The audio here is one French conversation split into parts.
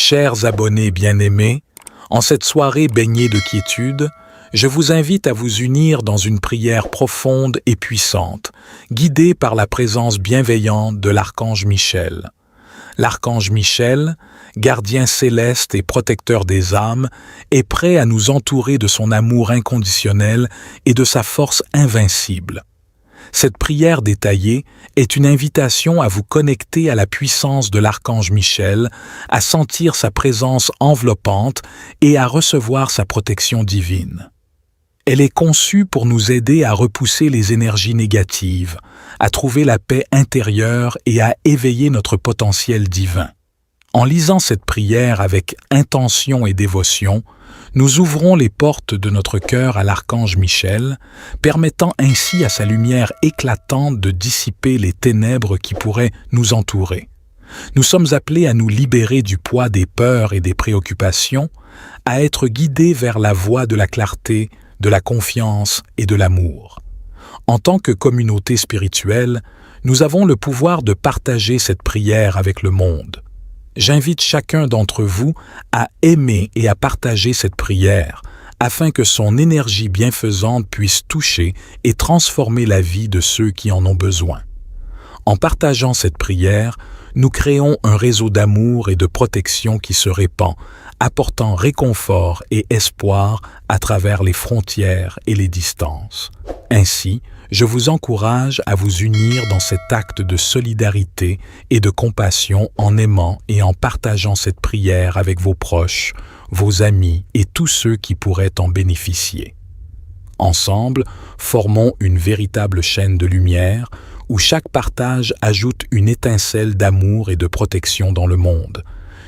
Chers abonnés bien-aimés, en cette soirée baignée de quiétude, je vous invite à vous unir dans une prière profonde et puissante, guidée par la présence bienveillante de l'archange Michel. L'archange Michel, gardien céleste et protecteur des âmes, est prêt à nous entourer de son amour inconditionnel et de sa force invincible. Cette prière détaillée est une invitation à vous connecter à la puissance de l'archange Michel, à sentir sa présence enveloppante et à recevoir sa protection divine. Elle est conçue pour nous aider à repousser les énergies négatives, à trouver la paix intérieure et à éveiller notre potentiel divin. En lisant cette prière avec intention et dévotion, nous ouvrons les portes de notre cœur à l'archange Michel, permettant ainsi à sa lumière éclatante de dissiper les ténèbres qui pourraient nous entourer. Nous sommes appelés à nous libérer du poids des peurs et des préoccupations, à être guidés vers la voie de la clarté, de la confiance et de l'amour. En tant que communauté spirituelle, nous avons le pouvoir de partager cette prière avec le monde. J'invite chacun d'entre vous à aimer et à partager cette prière, afin que son énergie bienfaisante puisse toucher et transformer la vie de ceux qui en ont besoin. En partageant cette prière, nous créons un réseau d'amour et de protection qui se répand, apportant réconfort et espoir à travers les frontières et les distances. Ainsi, je vous encourage à vous unir dans cet acte de solidarité et de compassion en aimant et en partageant cette prière avec vos proches, vos amis et tous ceux qui pourraient en bénéficier. Ensemble, formons une véritable chaîne de lumière où chaque partage ajoute une étincelle d'amour et de protection dans le monde.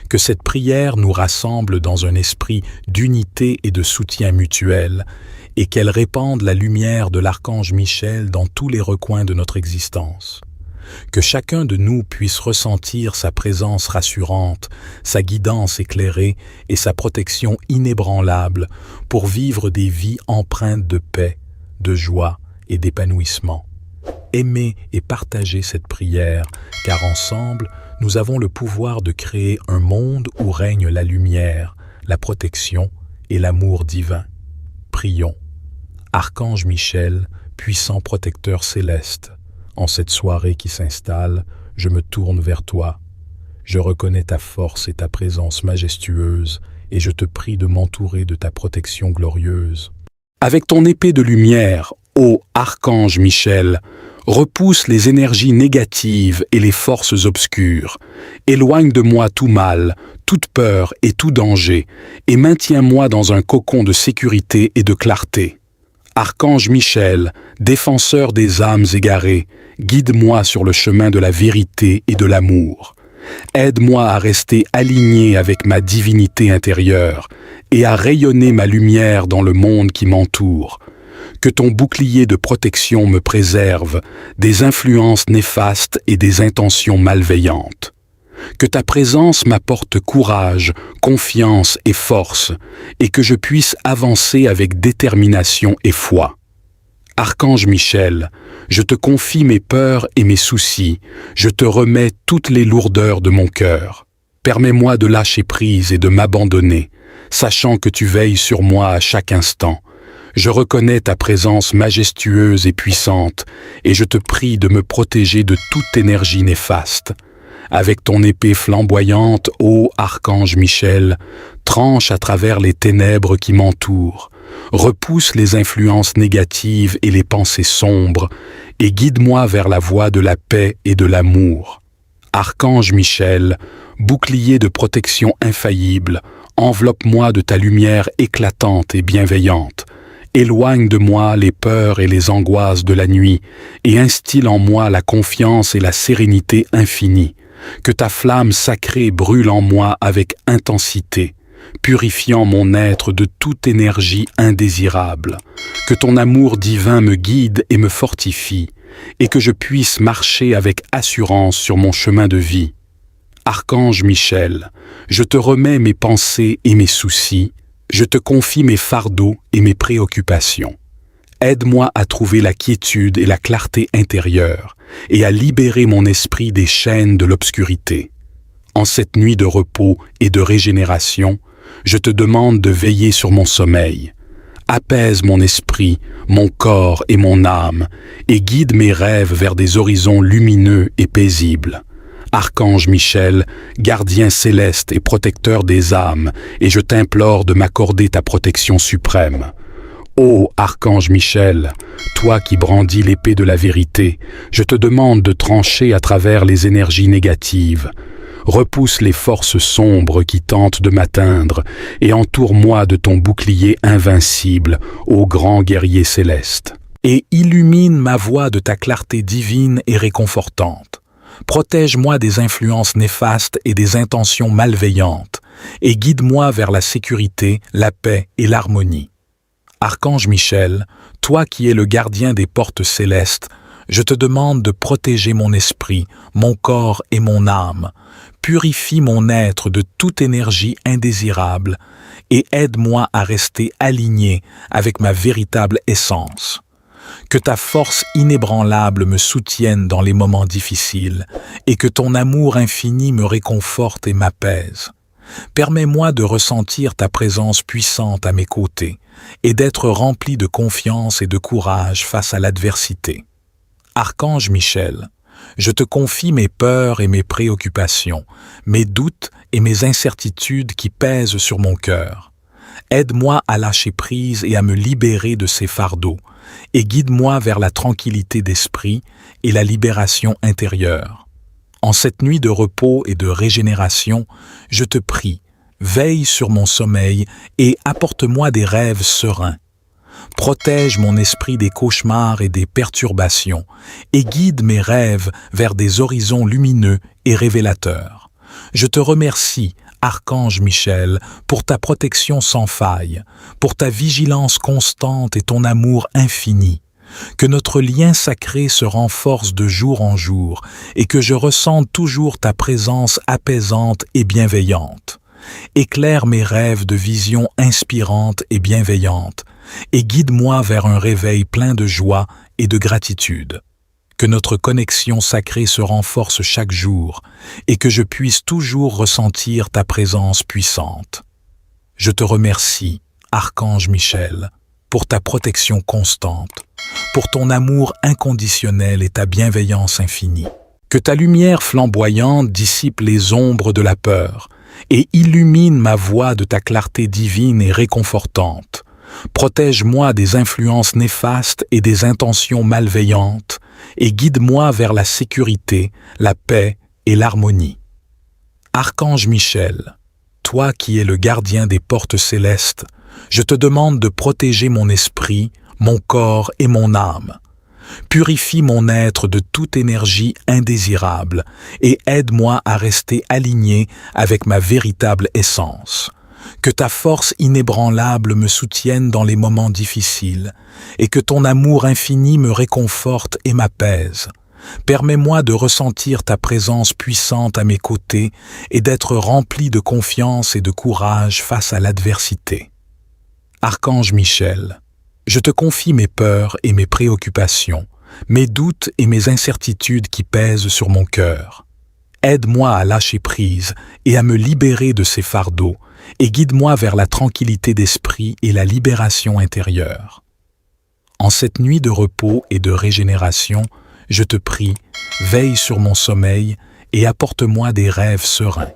Que cette prière nous rassemble dans un esprit d'unité et de soutien mutuel, et qu'elle répande la lumière de l'archange Michel dans tous les recoins de notre existence. Que chacun de nous puisse ressentir sa présence rassurante, sa guidance éclairée et sa protection inébranlable pour vivre des vies empreintes de paix, de joie et d'épanouissement. Aimez et partagez cette prière, car ensemble, nous avons le pouvoir de créer un monde où règne la lumière, la protection et l'amour divin. Prions. Archange Michel, puissant protecteur céleste, en cette soirée qui s'installe, je me tourne vers toi. Je reconnais ta force et ta présence majestueuse, et je te prie de m'entourer de ta protection glorieuse. Avec ton épée de lumière, ô Archange Michel, repousse les énergies négatives et les forces obscures. Éloigne de moi tout mal, toute peur et tout danger, et maintiens-moi dans un cocon de sécurité et de clarté. Archange Michel, défenseur des âmes égarées, guide-moi sur le chemin de la vérité et de l'amour. Aide-moi à rester aligné avec ma divinité intérieure et à rayonner ma lumière dans le monde qui m'entoure. Que ton bouclier de protection me préserve des influences néfastes et des intentions malveillantes. Que ta présence m'apporte courage, confiance et force, et que je puisse avancer avec détermination et foi. Archange Michel, je te confie mes peurs et mes soucis, je te remets toutes les lourdeurs de mon cœur. Permets-moi de lâcher prise et de m'abandonner, sachant que tu veilles sur moi à chaque instant. Je reconnais ta présence majestueuse et puissante, et je te prie de me protéger de toute énergie néfaste. Avec ton épée flamboyante, ô Archange Michel, tranche à travers les ténèbres qui m'entourent, repousse les influences négatives et les pensées sombres, et guide-moi vers la voie de la paix et de l'amour. Archange Michel, bouclier de protection infaillible, enveloppe-moi de ta lumière éclatante et bienveillante. Éloigne de moi les peurs et les angoisses de la nuit, et instille en moi la confiance et la sérénité infinie. Que ta flamme sacrée brûle en moi avec intensité, purifiant mon être de toute énergie indésirable. Que ton amour divin me guide et me fortifie, et que je puisse marcher avec assurance sur mon chemin de vie. Archange Michel, je te remets mes pensées et mes soucis, je te confie mes fardeaux et mes préoccupations. Aide-moi à trouver la quiétude et la clarté intérieure et à libérer mon esprit des chaînes de l'obscurité. En cette nuit de repos et de régénération, je te demande de veiller sur mon sommeil. Apaise mon esprit, mon corps et mon âme, et guide mes rêves vers des horizons lumineux et paisibles. Archange Michel, gardien céleste et protecteur des âmes, et je t'implore de m'accorder ta protection suprême. Ô Archange Michel, toi qui brandis l'épée de la vérité, je te demande de trancher à travers les énergies négatives. Repousse les forces sombres qui tentent de m'atteindre et entoure-moi de ton bouclier invincible, ô grand guerrier céleste. Et illumine ma voie de ta clarté divine et réconfortante. Protège-moi des influences néfastes et des intentions malveillantes, et guide-moi vers la sécurité, la paix et l'harmonie. Archange Michel, toi qui es le gardien des portes célestes, je te demande de protéger mon esprit, mon corps et mon âme. Purifie mon être de toute énergie indésirable et aide-moi à rester aligné avec ma véritable essence. Que ta force inébranlable me soutienne dans les moments difficiles et que ton amour infini me réconforte et m'apaise. Permets-moi de ressentir ta présence puissante à mes côtés et d'être rempli de confiance et de courage face à l'adversité. Archange Michel, je te confie mes peurs et mes préoccupations, mes doutes et mes incertitudes qui pèsent sur mon cœur. Aide-moi à lâcher prise et à me libérer de ces fardeaux, et guide-moi vers la tranquillité d'esprit et la libération intérieure. En cette nuit de repos et de régénération, je te prie, veille sur mon sommeil et apporte-moi des rêves sereins. Protège mon esprit des cauchemars et des perturbations et guide mes rêves vers des horizons lumineux et révélateurs. Je te remercie, Archange Michel, pour ta protection sans faille, pour ta vigilance constante et ton amour infini. Que notre lien sacré se renforce de jour en jour et que je ressente toujours ta présence apaisante et bienveillante. Éclaire mes rêves de visions inspirantes et bienveillantes et guide-moi vers un réveil plein de joie et de gratitude. Que notre connexion sacrée se renforce chaque jour et que je puisse toujours ressentir ta présence puissante. Je te remercie, Archange Michel, pour ta protection constante, pour ton amour inconditionnel et ta bienveillance infinie. Que ta lumière flamboyante dissipe les ombres de la peur et illumine ma voie de ta clarté divine et réconfortante. Protège-moi des influences néfastes et des intentions malveillantes et guide-moi vers la sécurité, la paix et l'harmonie. Archange Michel, toi qui es le gardien des portes célestes, je te demande de protéger mon esprit, mon corps et mon âme. Purifie mon être de toute énergie indésirable et aide-moi à rester aligné avec ma véritable essence. Que ta force inébranlable me soutienne dans les moments difficiles et que ton amour infini me réconforte et m'apaise. Permets-moi de ressentir ta présence puissante à mes côtés et d'être rempli de confiance et de courage face à l'adversité. Archange Michel, je te confie mes peurs et mes préoccupations, mes doutes et mes incertitudes qui pèsent sur mon cœur. Aide-moi à lâcher prise et à me libérer de ces fardeaux et guide-moi vers la tranquillité d'esprit et la libération intérieure. En cette nuit de repos et de régénération, je te prie, veille sur mon sommeil et apporte-moi des rêves sereins.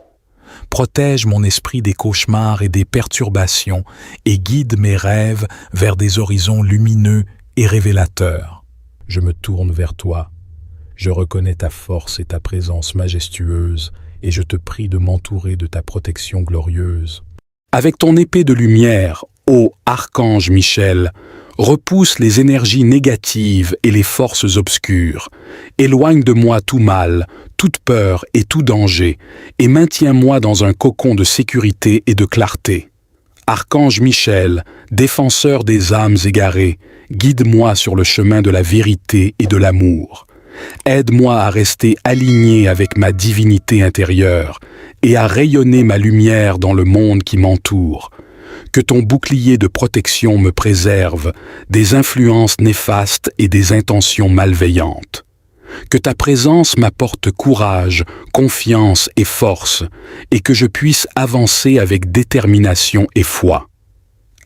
Protège mon esprit des cauchemars et des perturbations et guide mes rêves vers des horizons lumineux et révélateurs. Je me tourne vers toi. Je reconnais ta force et ta présence majestueuse et je te prie de m'entourer de ta protection glorieuse. Avec ton épée de lumière, ô Archange Michel, repousse les énergies négatives et les forces obscures. Éloigne de moi tout mal, toute peur et tout danger, et maintiens-moi dans un cocon de sécurité et de clarté. Archange Michel, défenseur des âmes égarées, guide-moi sur le chemin de la vérité et de l'amour. Aide-moi à rester aligné avec ma divinité intérieure et à rayonner ma lumière dans le monde qui m'entoure. Que ton bouclier de protection me préserve des influences néfastes et des intentions malveillantes. Que ta présence m'apporte courage, confiance et force, et que je puisse avancer avec détermination et foi.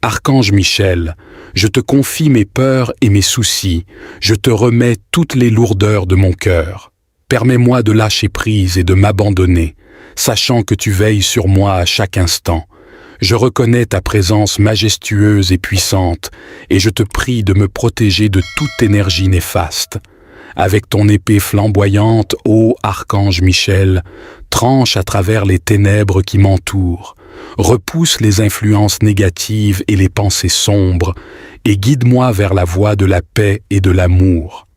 Archange Michel, je te confie mes peurs et mes soucis, je te remets toutes les lourdeurs de mon cœur. Permets-moi de lâcher prise et de m'abandonner, sachant que tu veilles sur moi à chaque instant. Je reconnais ta présence majestueuse et puissante, et je te prie de me protéger de toute énergie néfaste. Avec ton épée flamboyante, ô Archange Michel, tranche à travers les ténèbres qui m'entourent, repousse les influences négatives et les pensées sombres, et guide-moi vers la voie de la paix et de l'amour.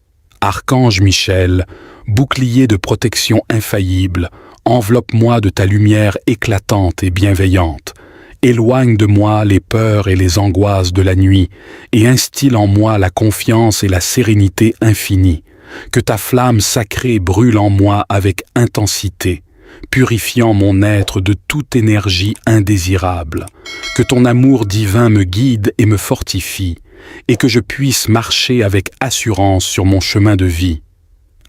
Archange Michel, bouclier de protection infaillible, enveloppe-moi de ta lumière éclatante et bienveillante. Éloigne de moi les peurs et les angoisses de la nuit, et instille en moi la confiance et la sérénité infinie. Que ta flamme sacrée brûle en moi avec intensité, purifiant mon être de toute énergie indésirable. Que ton amour divin me guide et me fortifie, et que je puisse marcher avec assurance sur mon chemin de vie.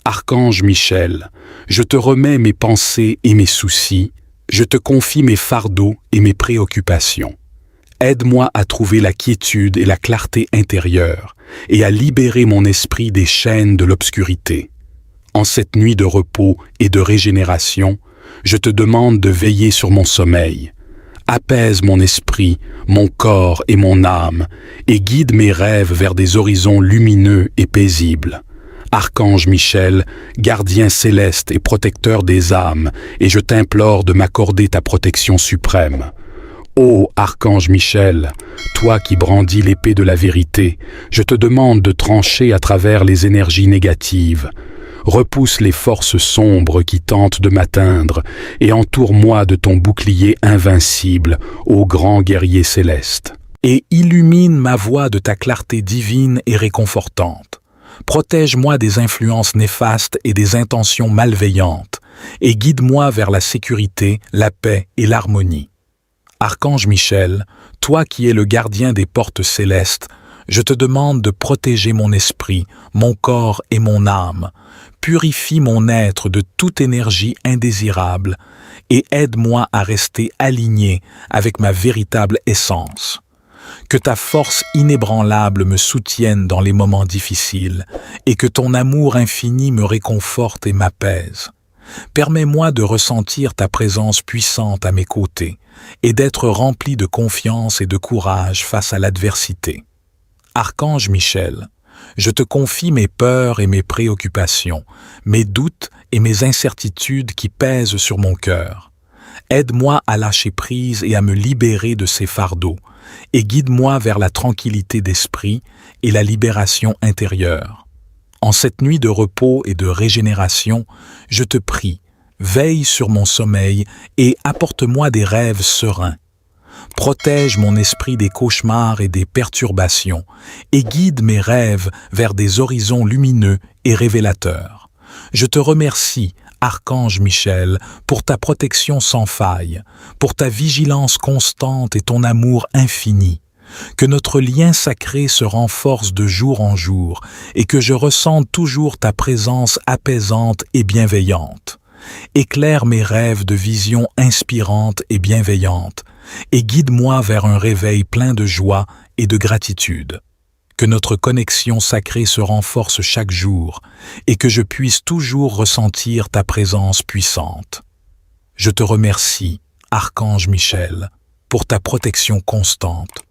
Archange Michel, je te remets mes pensées et mes soucis, je te confie mes fardeaux et mes préoccupations. Aide-moi à trouver la quiétude et la clarté intérieure, et à libérer mon esprit des chaînes de l'obscurité. En cette nuit de repos et de régénération, je te demande de veiller sur mon sommeil. Apaise mon esprit, mon corps et mon âme, et guide mes rêves vers des horizons lumineux et paisibles. Archange Michel, gardien céleste et protecteur des âmes, et je t'implore de m'accorder ta protection suprême. Ô Archange Michel, toi qui brandis l'épée de la vérité, je te demande de trancher à travers les énergies négatives. Repousse les forces sombres qui tentent de m'atteindre et entoure-moi de ton bouclier invincible, ô grand guerrier céleste. Et illumine ma voie de ta clarté divine et réconfortante. Protège-moi des influences néfastes et des intentions malveillantes, et guide-moi vers la sécurité, la paix et l'harmonie. Archange Michel, toi qui es le gardien des portes célestes, je te demande de protéger mon esprit, mon corps et mon âme. Purifie mon être de toute énergie indésirable et aide-moi à rester aligné avec ma véritable essence. Que ta force inébranlable me soutienne dans les moments difficiles et que ton amour infini me réconforte et m'apaise. Permets-moi de ressentir ta présence puissante à mes côtés et d'être rempli de confiance et de courage face à l'adversité. Archange Michel, je te confie mes peurs et mes préoccupations, mes doutes et mes incertitudes qui pèsent sur mon cœur. Aide-moi à lâcher prise et à me libérer de ces fardeaux, et guide-moi vers la tranquillité d'esprit et la libération intérieure. En cette nuit de repos et de régénération, je te prie, veille sur mon sommeil et apporte-moi des rêves sereins. Protège mon esprit des cauchemars et des perturbations et guide mes rêves vers des horizons lumineux et révélateurs. Je te remercie, Archange Michel, pour ta protection sans faille, pour ta vigilance constante et ton amour infini. Que notre lien sacré se renforce de jour en jour et que je ressente toujours ta présence apaisante et bienveillante. Éclaire mes rêves de visions inspirantes et bienveillantes et guide-moi vers un réveil plein de joie et de gratitude. Que notre connexion sacrée se renforce chaque jour et que je puisse toujours ressentir ta présence puissante. Je te remercie, Archange Michel, pour ta protection constante,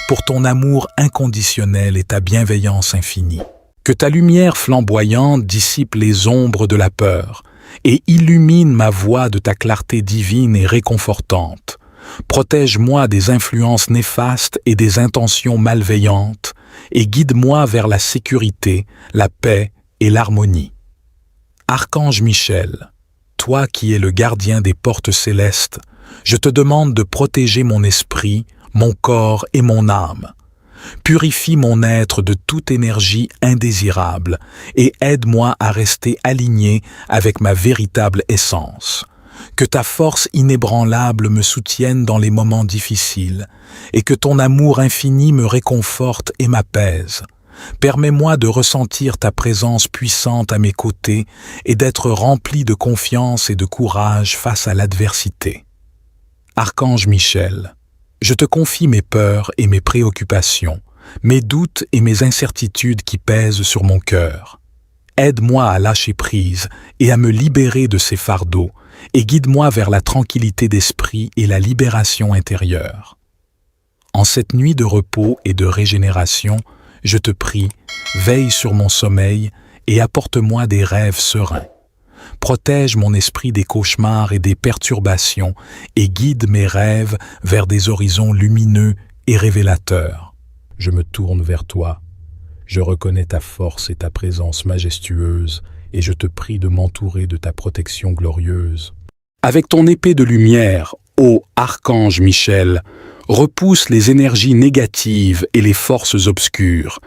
pour ton amour inconditionnel et ta bienveillance infinie. Que ta lumière flamboyante dissipe les ombres de la peur et illumine ma voie de ta clarté divine et réconfortante. Protège-moi des influences néfastes et des intentions malveillantes et guide-moi vers la sécurité, la paix et l'harmonie. Archange Michel, toi qui es le gardien des portes célestes, je te demande de protéger mon esprit, mon corps et mon âme. Purifie mon être de toute énergie indésirable et aide-moi à rester aligné avec ma véritable essence. Que ta force inébranlable me soutienne dans les moments difficiles et que ton amour infini me réconforte et m'apaise. Permets-moi de ressentir ta présence puissante à mes côtés et d'être rempli de confiance et de courage face à l'adversité. Archange Michel, je te confie mes peurs et mes préoccupations, mes doutes et mes incertitudes qui pèsent sur mon cœur. Aide-moi à lâcher prise et à me libérer de ces fardeaux, et guide-moi vers la tranquillité d'esprit et la libération intérieure. En cette nuit de repos et de régénération, je te prie, veille sur mon sommeil et apporte-moi des rêves sereins. Protège mon esprit des cauchemars et des perturbations et guide mes rêves vers des horizons lumineux et révélateurs. Je me tourne vers toi. Je reconnais ta force et ta présence majestueuse et je te prie de m'entourer de ta protection glorieuse. Avec ton épée de lumière, ô Archange Michel, repousse les énergies négatives et les forces obscures.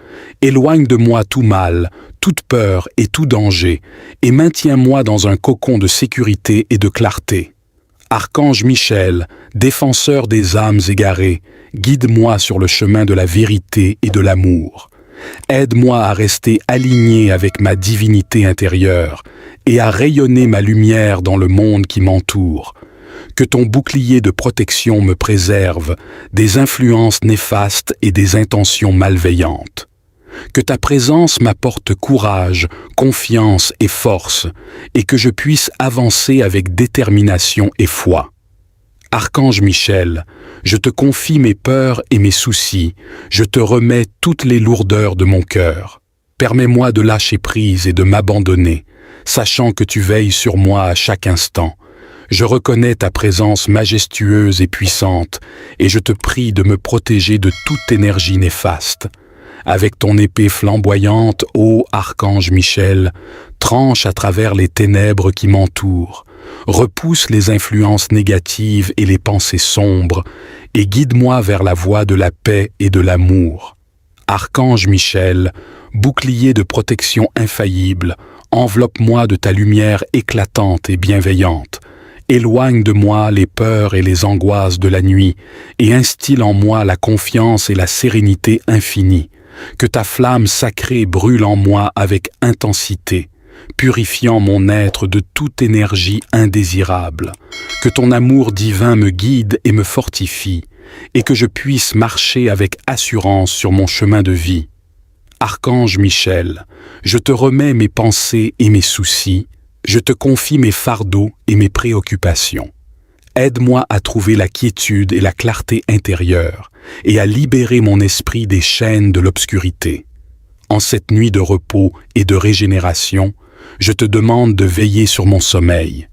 Éloigne de moi tout mal, toute peur et tout danger, et maintiens-moi dans un cocon de sécurité et de clarté. Archange Michel, défenseur des âmes égarées, guide-moi sur le chemin de la vérité et de l'amour. Aide-moi à rester aligné avec ma divinité intérieure et à rayonner ma lumière dans le monde qui m'entoure. Que ton bouclier de protection me préserve des influences néfastes et des intentions malveillantes. Que ta présence m'apporte courage, confiance et force, et que je puisse avancer avec détermination et foi. Archange Michel, je te confie mes peurs et mes soucis, je te remets toutes les lourdeurs de mon cœur. Permets-moi de lâcher prise et de m'abandonner, sachant que tu veilles sur moi à chaque instant. Je reconnais ta présence majestueuse et puissante, et je te prie de me protéger de toute énergie néfaste. Avec ton épée flamboyante, ô Archange Michel, tranche à travers les ténèbres qui m'entourent, repousse les influences négatives et les pensées sombres, et guide-moi vers la voie de la paix et de l'amour. Archange Michel, bouclier de protection infaillible, enveloppe-moi de ta lumière éclatante et bienveillante. Éloigne de moi les peurs et les angoisses de la nuit et instille en moi la confiance et la sérénité infinie. Que ta flamme sacrée brûle en moi avec intensité, purifiant mon être de toute énergie indésirable. Que ton amour divin me guide et me fortifie, et que je puisse marcher avec assurance sur mon chemin de vie. Archange Michel, je te remets mes pensées et mes soucis, je te confie mes fardeaux et mes préoccupations. Aide-moi à trouver la quiétude et la clarté intérieure et à libérer mon esprit des chaînes de l'obscurité. En cette nuit de repos et de régénération, je te demande de veiller sur mon sommeil.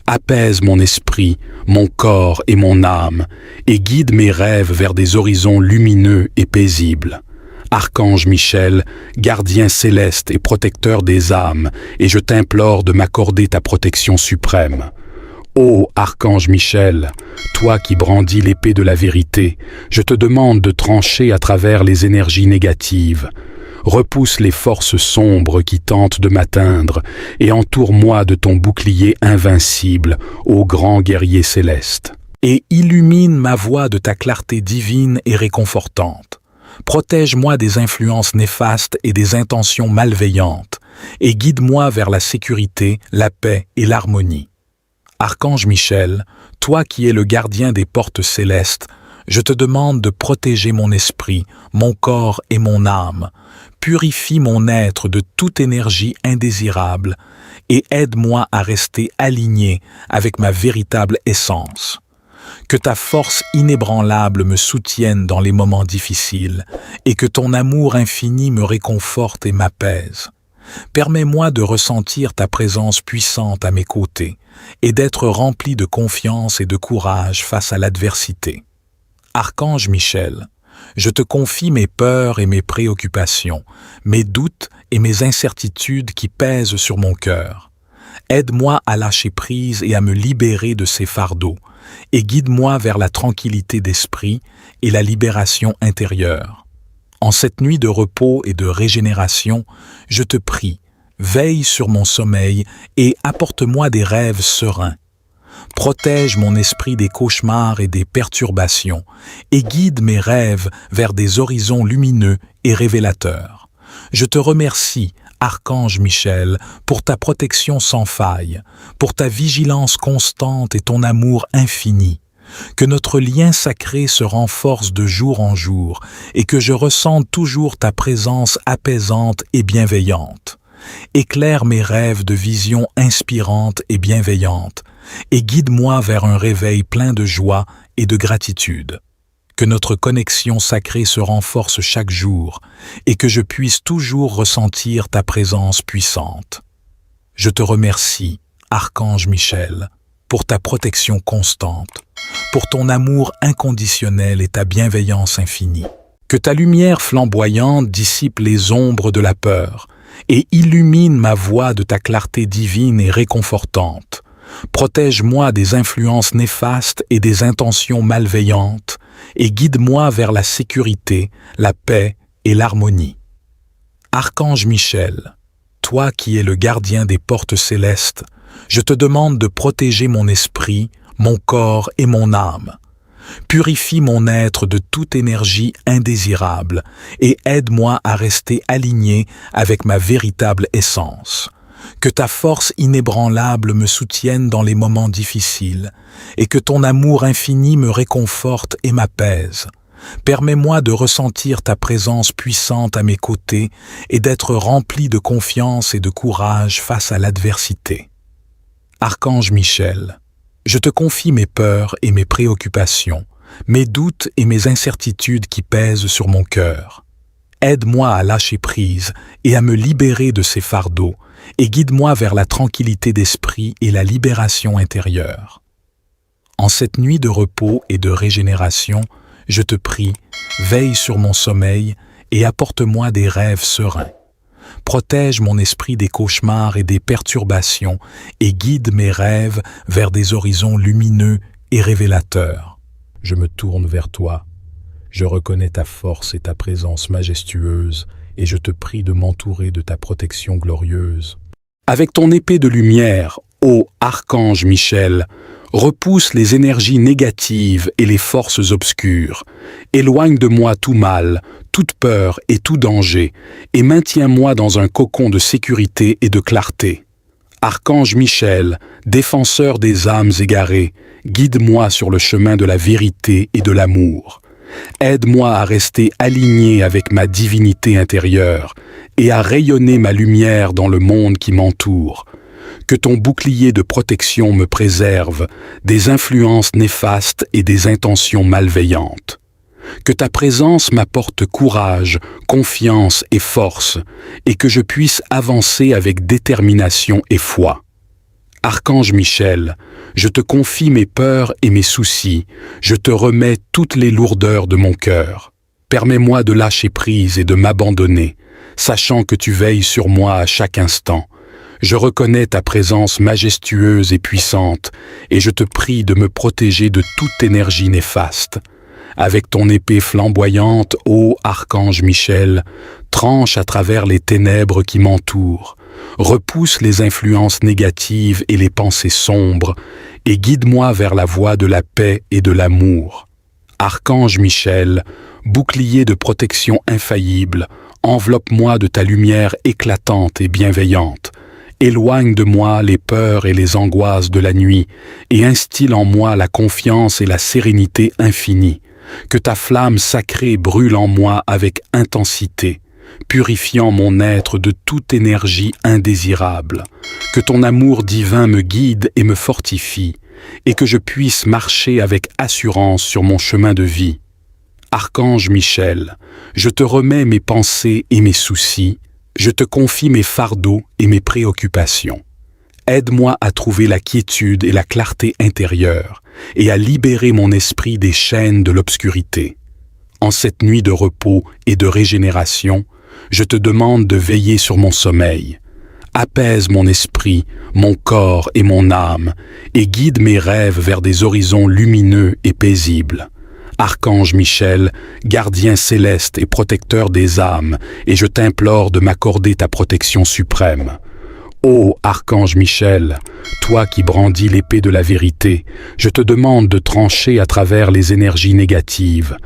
Apaise mon esprit, mon corps et mon âme et guide mes rêves vers des horizons lumineux et paisibles. Archange Michel, gardien céleste et protecteur des âmes, et je t'implore de m'accorder ta protection suprême. Ô Archange Michel, toi qui brandis l'épée de la vérité, je te demande de trancher à travers les énergies négatives. Repousse les forces sombres qui tentent de m'atteindre et entoure-moi de ton bouclier invincible, ô grand guerrier céleste. Et illumine ma voie de ta clarté divine et réconfortante. Protège-moi des influences néfastes et des intentions malveillantes, et guide-moi vers la sécurité, la paix et l'harmonie. Archange Michel, toi qui es le gardien des portes célestes, je te demande de protéger mon esprit, mon corps et mon âme. Purifie mon être de toute énergie indésirable et aide-moi à rester aligné avec ma véritable essence. Que ta force inébranlable me soutienne dans les moments difficiles et que ton amour infini me réconforte et m'apaise. Permets-moi de ressentir ta présence puissante à mes côtés et d'être rempli de confiance et de courage face à l'adversité. Archange Michel, je te confie mes peurs et mes préoccupations, mes doutes et mes incertitudes qui pèsent sur mon cœur. Aide-moi à lâcher prise et à me libérer de ces fardeaux, et guide-moi vers la tranquillité d'esprit et la libération intérieure. En cette nuit de repos et de régénération, je te prie, veille sur mon sommeil et apporte-moi des rêves sereins. Protège mon esprit des cauchemars et des perturbations et guide mes rêves vers des horizons lumineux et révélateurs. Je te remercie, Archange Michel, pour ta protection sans faille, pour ta vigilance constante et ton amour infini. Que notre lien sacré se renforce de jour en jour et que je ressente toujours ta présence apaisante et bienveillante. Éclaire mes rêves de visions inspirantes et bienveillantes et guide-moi vers un réveil plein de joie et de gratitude. Que notre connexion sacrée se renforce chaque jour et que je puisse toujours ressentir ta présence puissante. Je te remercie, Archange Michel, pour ta protection constante, pour ton amour inconditionnel et ta bienveillance infinie. Que ta lumière flamboyante dissipe les ombres de la peur et illumine ma voie de ta clarté divine et réconfortante. Protège-moi des influences néfastes et des intentions malveillantes et guide-moi vers la sécurité, la paix et l'harmonie. Archange Michel, toi qui es le gardien des portes célestes, je te demande de protéger mon esprit, mon corps et mon âme. Purifie mon être de toute énergie indésirable et aide-moi à rester aligné avec ma véritable essence. Que ta force inébranlable me soutienne dans les moments difficiles et que ton amour infini me réconforte et m'apaise. Permets-moi de ressentir ta présence puissante à mes côtés et d'être rempli de confiance et de courage face à l'adversité. Archange Michel, je te confie mes peurs et mes préoccupations, mes doutes et mes incertitudes qui pèsent sur mon cœur. Aide-moi à lâcher prise et à me libérer de ces fardeaux, et guide-moi vers la tranquillité d'esprit et la libération intérieure. En cette nuit de repos et de régénération, je te prie, veille sur mon sommeil et apporte-moi des rêves sereins. Protège mon esprit des cauchemars et des perturbations et guide mes rêves vers des horizons lumineux et révélateurs. Je me tourne vers toi. Je reconnais ta force et ta présence majestueuse et je te prie de m'entourer de ta protection glorieuse. Avec ton épée de lumière, ô Archange Michel, repousse les énergies négatives et les forces obscures. Éloigne de moi tout mal, toute peur et tout danger, et maintiens-moi dans un cocon de sécurité et de clarté. Archange Michel, défenseur des âmes égarées, guide-moi sur le chemin de la vérité et de l'amour. Aide-moi à rester aligné avec ma divinité intérieure et à rayonner ma lumière dans le monde qui m'entoure. Que ton bouclier de protection me préserve des influences néfastes et des intentions malveillantes. Que ta présence m'apporte courage, confiance et force, et que je puisse avancer avec détermination et foi. Archange Michel, je te confie mes peurs et mes soucis, je te remets toutes les lourdeurs de mon cœur. Permets-moi de lâcher prise et de m'abandonner, sachant que tu veilles sur moi à chaque instant. Je reconnais ta présence majestueuse et puissante, et je te prie de me protéger de toute énergie néfaste. Avec ton épée flamboyante, ô Archange Michel, tranche à travers les ténèbres qui m'entourent, repousse les influences négatives et les pensées sombres, et guide-moi vers la voie de la paix et de l'amour. Archange Michel, bouclier de protection infaillible, enveloppe-moi de ta lumière éclatante et bienveillante. Éloigne de moi les peurs et les angoisses de la nuit, et instille en moi la confiance et la sérénité infinie. Que ta flamme sacrée brûle en moi avec intensité, purifiant mon être de toute énergie indésirable. Que ton amour divin me guide et me fortifie, et que je puisse marcher avec assurance sur mon chemin de vie. Archange Michel, je te remets mes pensées et mes soucis, je te confie mes fardeaux et mes préoccupations. Aide-moi à trouver la quiétude et la clarté intérieure, et à libérer mon esprit des chaînes de l'obscurité. En cette nuit de repos et de régénération, je te demande de veiller sur mon sommeil. Apaise mon esprit, mon corps et mon âme, et guide mes rêves vers des horizons lumineux et paisibles. Archange Michel, gardien céleste et protecteur des âmes, et je t'implore de m'accorder ta protection suprême. Ô Archange Michel, toi qui brandis l'épée de la vérité, je te demande de trancher à travers les énergies négatives.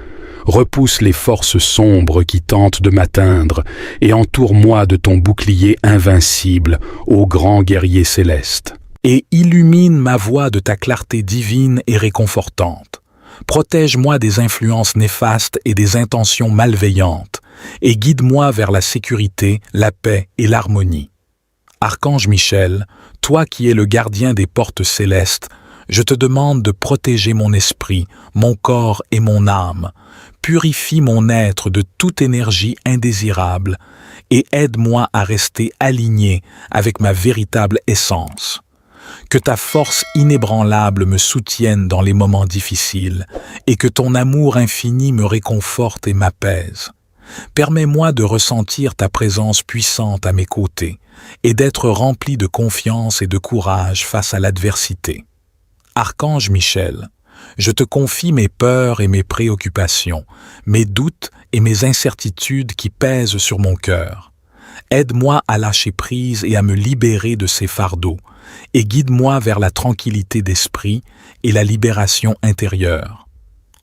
repousse les forces sombres qui tentent de m'atteindre et entoure-moi de ton bouclier invincible, ô grand guerrier céleste. Et illumine ma voie de ta clarté divine et réconfortante. Protège-moi des influences néfastes et des intentions malveillantes, et guide-moi vers la sécurité, la paix et l'harmonie. Archange Michel, toi qui es le gardien des portes célestes, je te demande de protéger mon esprit, mon corps et mon âme. Purifie mon être de toute énergie indésirable et aide-moi à rester aligné avec ma véritable essence. Que ta force inébranlable me soutienne dans les moments difficiles et que ton amour infini me réconforte et m'apaise. Permets-moi de ressentir ta présence puissante à mes côtés et d'être rempli de confiance et de courage face à l'adversité. Archange Michel, je te confie mes peurs et mes préoccupations, mes doutes et mes incertitudes qui pèsent sur mon cœur. Aide-moi à lâcher prise et à me libérer de ces fardeaux, et guide-moi vers la tranquillité d'esprit et la libération intérieure.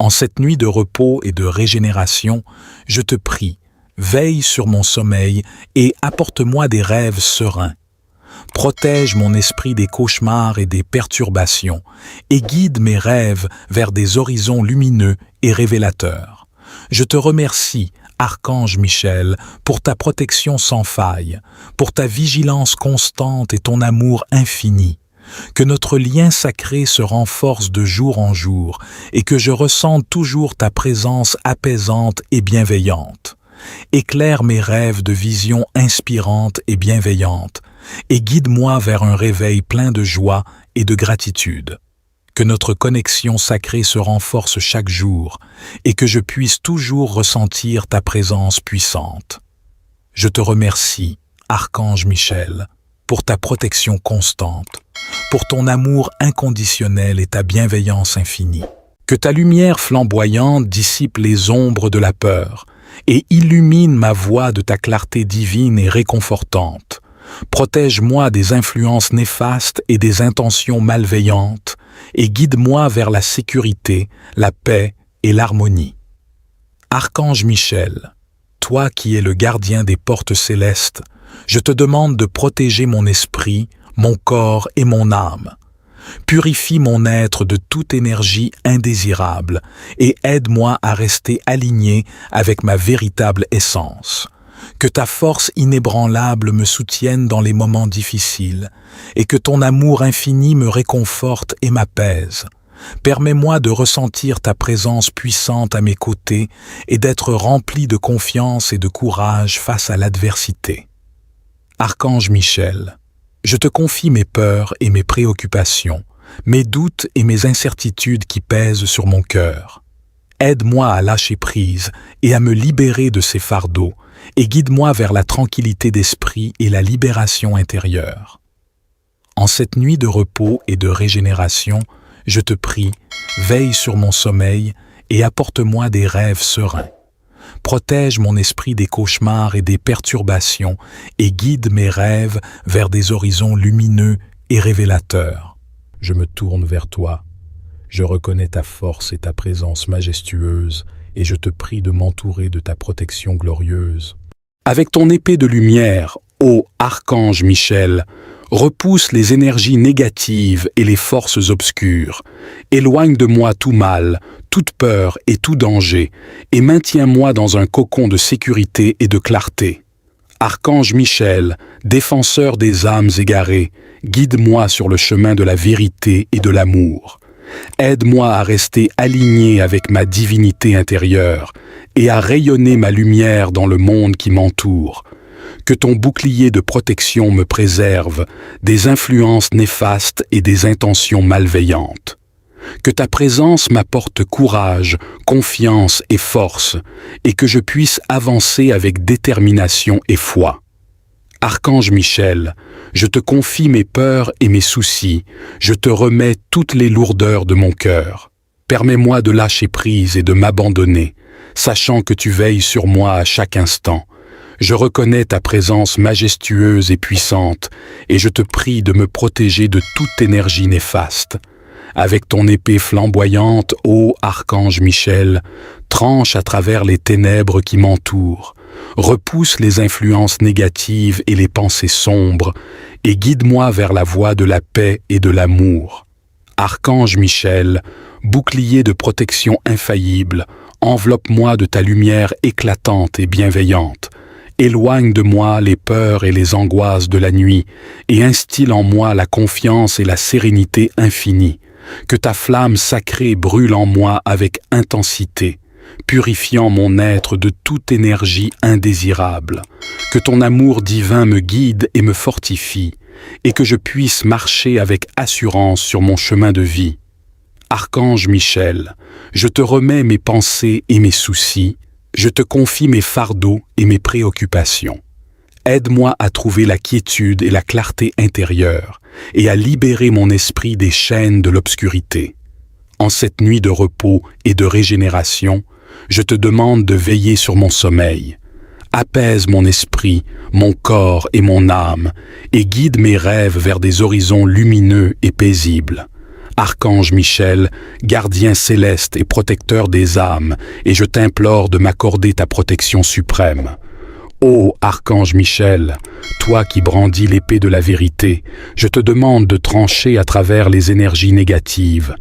En cette nuit de repos et de régénération, je te prie, veille sur mon sommeil et apporte-moi des rêves sereins. Protège mon esprit des cauchemars et des perturbations, et guide mes rêves vers des horizons lumineux et révélateurs. Je te remercie, Archange Michel, pour ta protection sans faille, pour ta vigilance constante et ton amour infini. Que notre lien sacré se renforce de jour en jour et que je ressente toujours ta présence apaisante et bienveillante. Éclaire mes rêves de visions inspirantes et bienveillantes et guide-moi vers un réveil plein de joie et de gratitude. Que notre connexion sacrée se renforce chaque jour et que je puisse toujours ressentir ta présence puissante. Je te remercie, Archange Michel, pour ta protection constante, pour ton amour inconditionnel et ta bienveillance infinie. Que ta lumière flamboyante dissipe les ombres de la peur et illumine ma voie de ta clarté divine et réconfortante. Protège-moi des influences néfastes et des intentions malveillantes et guide-moi vers la sécurité, la paix et l'harmonie. Archange Michel, toi qui es le gardien des portes célestes, je te demande de protéger mon esprit, mon corps et mon âme. Purifie mon être de toute énergie indésirable et aide-moi à rester aligné avec ma véritable essence. Que ta force inébranlable me soutienne dans les moments difficiles et que ton amour infini me réconforte et m'apaise. Permets-moi de ressentir ta présence puissante à mes côtés et d'être rempli de confiance et de courage face à l'adversité. Archange Michel, je te confie mes peurs et mes préoccupations, mes doutes et mes incertitudes qui pèsent sur mon cœur. Aide-moi à lâcher prise et à me libérer de ces fardeaux et guide-moi vers la tranquillité d'esprit et la libération intérieure. En cette nuit de repos et de régénération, je te prie, veille sur mon sommeil et apporte-moi des rêves sereins. Protège mon esprit des cauchemars et des perturbations et guide mes rêves vers des horizons lumineux et révélateurs. Je me tourne vers toi. Je reconnais ta force et ta présence majestueuse et je te prie de m'entourer de ta protection glorieuse. Avec ton épée de lumière, ô Archange Michel, repousse les énergies négatives et les forces obscures. Éloigne de moi tout mal, toute peur et tout danger, et maintiens-moi dans un cocon de sécurité et de clarté. Archange Michel, défenseur des âmes égarées, guide-moi sur le chemin de la vérité et de l'amour. Aide-moi à rester aligné avec ma divinité intérieure et à rayonner ma lumière dans le monde qui m'entoure. Que ton bouclier de protection me préserve des influences néfastes et des intentions malveillantes. Que ta présence m'apporte courage, confiance et force, et que je puisse avancer avec détermination et foi. Archange Michel, je te confie mes peurs et mes soucis, je te remets toutes les lourdeurs de mon cœur. Permets-moi de lâcher prise et de m'abandonner, sachant que tu veilles sur moi à chaque instant. Je reconnais ta présence majestueuse et puissante, et je te prie de me protéger de toute énergie néfaste. Avec ton épée flamboyante, ô archange Michel, tranche à travers les ténèbres qui m'entourent, repousse les influences négatives et les pensées sombres, et guide-moi vers la voie de la paix et de l'amour. Archange Michel, bouclier de protection infaillible, enveloppe-moi de ta lumière éclatante et bienveillante. Éloigne de moi les peurs et les angoisses de la nuit, et instille en moi la confiance et la sérénité infinie. Que ta flamme sacrée brûle en moi avec intensité, purifiant mon être de toute énergie indésirable. Que ton amour divin me guide et me fortifie, et que je puisse marcher avec assurance sur mon chemin de vie. Archange Michel, je te remets mes pensées et mes soucis, je te confie mes fardeaux et mes préoccupations. Aide-moi à trouver la quiétude et la clarté intérieure, et à libérer mon esprit des chaînes de l'obscurité. En cette nuit de repos et de régénération, je te demande de veiller sur mon sommeil. Apaise mon esprit, mon corps et mon âme, et guide mes rêves vers des horizons lumineux et paisibles. Archange Michel, gardien céleste et protecteur des âmes, et je t'implore de m'accorder ta protection suprême. Ô Archange Michel, toi qui brandis l'épée de la vérité, je te demande de trancher à travers les énergies négatives.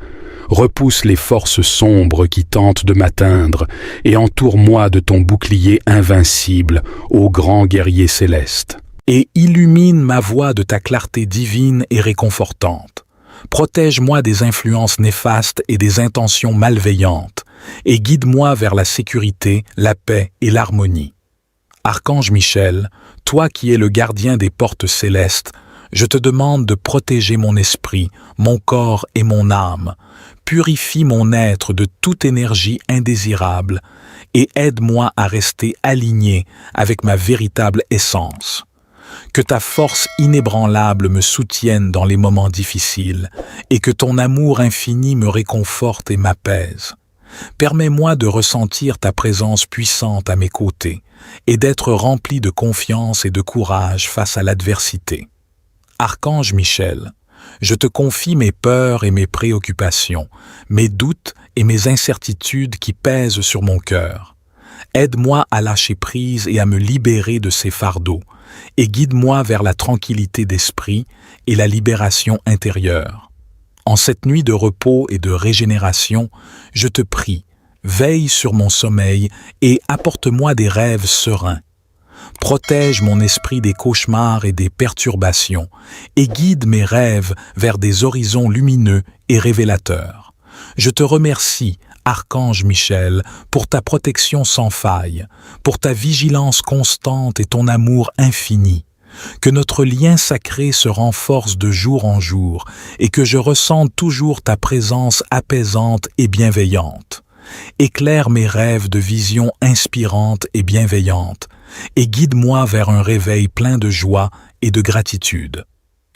Repousse les forces sombres qui tentent de m'atteindre et entoure-moi de ton bouclier invincible, ô grand guerrier céleste. Et illumine ma voie de ta clarté divine et réconfortante. Protège-moi des influences néfastes et des intentions malveillantes, et guide-moi vers la sécurité, la paix et l'harmonie. Archange Michel, toi qui es le gardien des portes célestes, je te demande de protéger mon esprit, mon corps et mon âme. Purifie mon être de toute énergie indésirable et aide-moi à rester aligné avec ma véritable essence. Que ta force inébranlable me soutienne dans les moments difficiles et que ton amour infini me réconforte et m'apaise. Permets-moi de ressentir ta présence puissante à mes côtés et d'être rempli de confiance et de courage face à l'adversité. Archange Michel, je te confie mes peurs et mes préoccupations, mes doutes et mes incertitudes qui pèsent sur mon cœur. Aide-moi à lâcher prise et à me libérer de ces fardeaux, et guide-moi vers la tranquillité d'esprit et la libération intérieure. En cette nuit de repos et de régénération, je te prie, veille sur mon sommeil et apporte-moi des rêves sereins. Protège mon esprit des cauchemars et des perturbations et guide mes rêves vers des horizons lumineux et révélateurs. Je te remercie, Archange Michel, pour ta protection sans faille, pour ta vigilance constante et ton amour infini. Que notre lien sacré se renforce de jour en jour et que je ressente toujours ta présence apaisante et bienveillante. Éclaire mes rêves de visions inspirantes et bienveillantes et guide-moi vers un réveil plein de joie et de gratitude.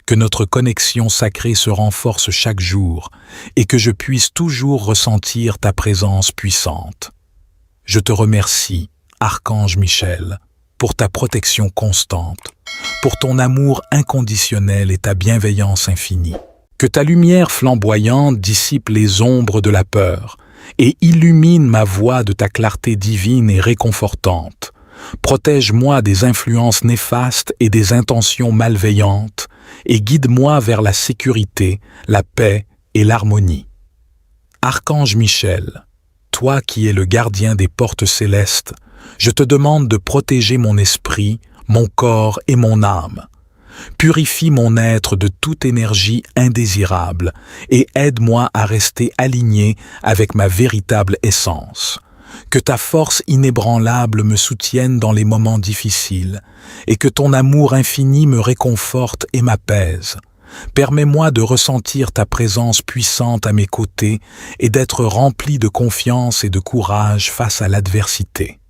Que notre connexion sacrée se renforce chaque jour et que je puisse toujours ressentir ta présence puissante. Je te remercie, Archange Michel, pour ta protection constante, pour ton amour inconditionnel et ta bienveillance infinie. Que ta lumière flamboyante dissipe les ombres de la peur et illumine ma voie de ta clarté divine et réconfortante. Protège-moi des influences néfastes et des intentions malveillantes et guide-moi vers la sécurité, la paix et l'harmonie. Archange Michel, toi qui es le gardien des portes célestes, je te demande de protéger mon esprit, mon corps et mon âme. Purifie mon être de toute énergie indésirable et aide-moi à rester aligné avec ma véritable essence. Que ta force inébranlable me soutienne dans les moments difficiles et que ton amour infini me réconforte et m'apaise. Permets-moi de ressentir ta présence puissante à mes côtés et d'être rempli de confiance et de courage face à l'adversité.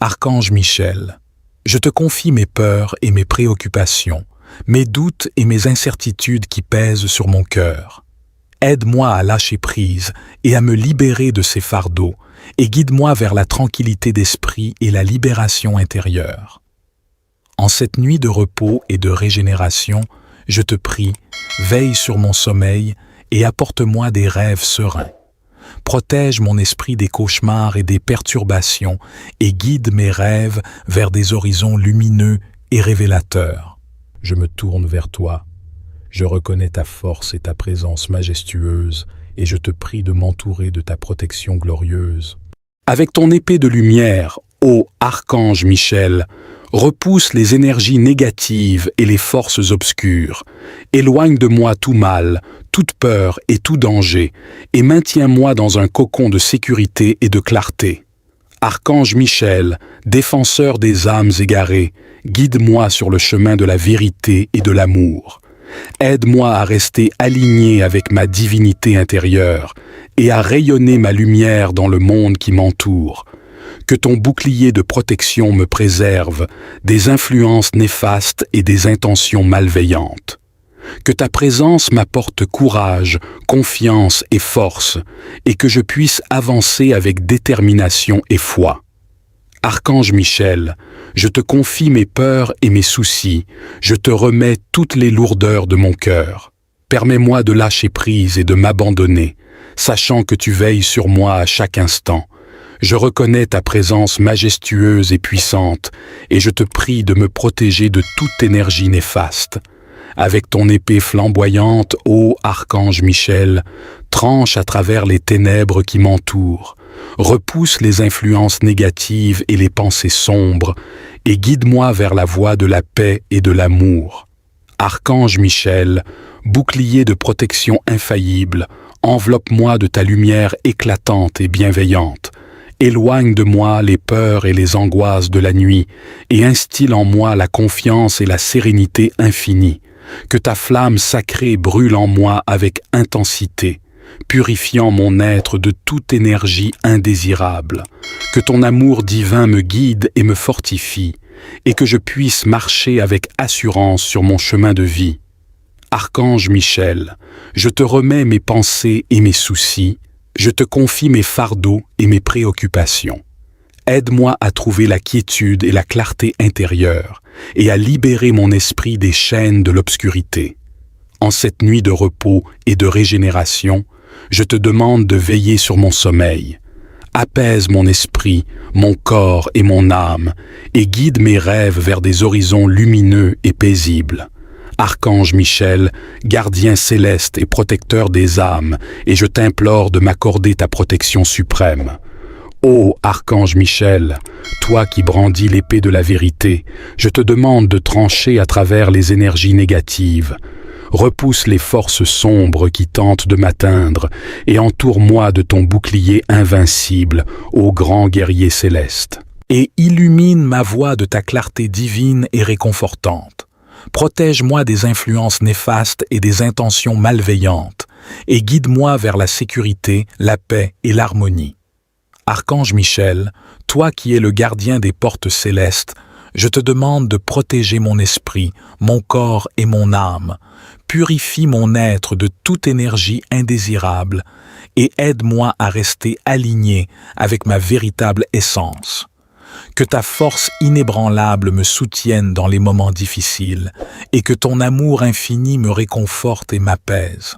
Archange Michel, je te confie mes peurs et mes préoccupations, mes doutes et mes incertitudes qui pèsent sur mon cœur. Aide-moi à lâcher prise et à me libérer de ces fardeaux, et guide-moi vers la tranquillité d'esprit et la libération intérieure. En cette nuit de repos et de régénération, je te prie, veille sur mon sommeil et apporte-moi des rêves sereins. Protège mon esprit des cauchemars et des perturbations et guide mes rêves vers des horizons lumineux et révélateurs. Je me tourne vers toi. Je reconnais ta force et ta présence majestueuse et je te prie de m'entourer de ta protection glorieuse. Avec ton épée de lumière, ô archange Michel, repousse les énergies négatives et les forces obscures. Éloigne de moi tout mal, toute peur et tout danger, et maintiens-moi dans un cocon de sécurité et de clarté. Archange Michel, défenseur des âmes égarées, guide-moi sur le chemin de la vérité et de l'amour. Aide-moi à rester aligné avec ma divinité intérieure et à rayonner ma lumière dans le monde qui m'entoure. Que ton bouclier de protection me préserve des influences néfastes et des intentions malveillantes. Que ta présence m'apporte courage, confiance et force, et que je puisse avancer avec détermination et foi. Archange Michel, je te confie mes peurs et mes soucis, je te remets toutes les lourdeurs de mon cœur. Permets-moi de lâcher prise et de m'abandonner, sachant que tu veilles sur moi à chaque instant. Je reconnais ta présence majestueuse et puissante, et je te prie de me protéger de toute énergie néfaste. Avec ton épée flamboyante, ô Archange Michel, tranche à travers les ténèbres qui m'entourent, repousse les influences négatives et les pensées sombres, et guide-moi vers la voie de la paix et de l'amour. Archange Michel, bouclier de protection infaillible, enveloppe-moi de ta lumière éclatante et bienveillante. Éloigne de moi les peurs et les angoisses de la nuit, et instille en moi la confiance et la sérénité infinie. Que ta flamme sacrée brûle en moi avec intensité, purifiant mon être de toute énergie indésirable. Que ton amour divin me guide et me fortifie, et que je puisse marcher avec assurance sur mon chemin de vie. Archange Michel, je te remets mes pensées et mes soucis, je te confie mes fardeaux et mes préoccupations. Aide-moi à trouver la quiétude et la clarté intérieure et à libérer mon esprit des chaînes de l'obscurité. En cette nuit de repos et de régénération, je te demande de veiller sur mon sommeil. Apaise mon esprit, mon corps et mon âme et guide mes rêves vers des horizons lumineux et paisibles. Archange Michel, gardien céleste et protecteur des âmes, et je t'implore de m'accorder ta protection suprême. Ô Archange Michel, toi qui brandis l'épée de la vérité, je te demande de trancher à travers les énergies négatives. Repousse les forces sombres qui tentent de m'atteindre et entoure-moi de ton bouclier invincible, ô grand guerrier céleste. Et illumine ma voie de ta clarté divine et réconfortante. Protège-moi des influences néfastes et des intentions malveillantes, et guide-moi vers la sécurité, la paix et l'harmonie. Archange Michel, toi qui es le gardien des portes célestes, je te demande de protéger mon esprit, mon corps et mon âme. Purifie mon être de toute énergie indésirable et aide-moi à rester aligné avec ma véritable essence. Que ta force inébranlable me soutienne dans les moments difficiles et que ton amour infini me réconforte et m'apaise.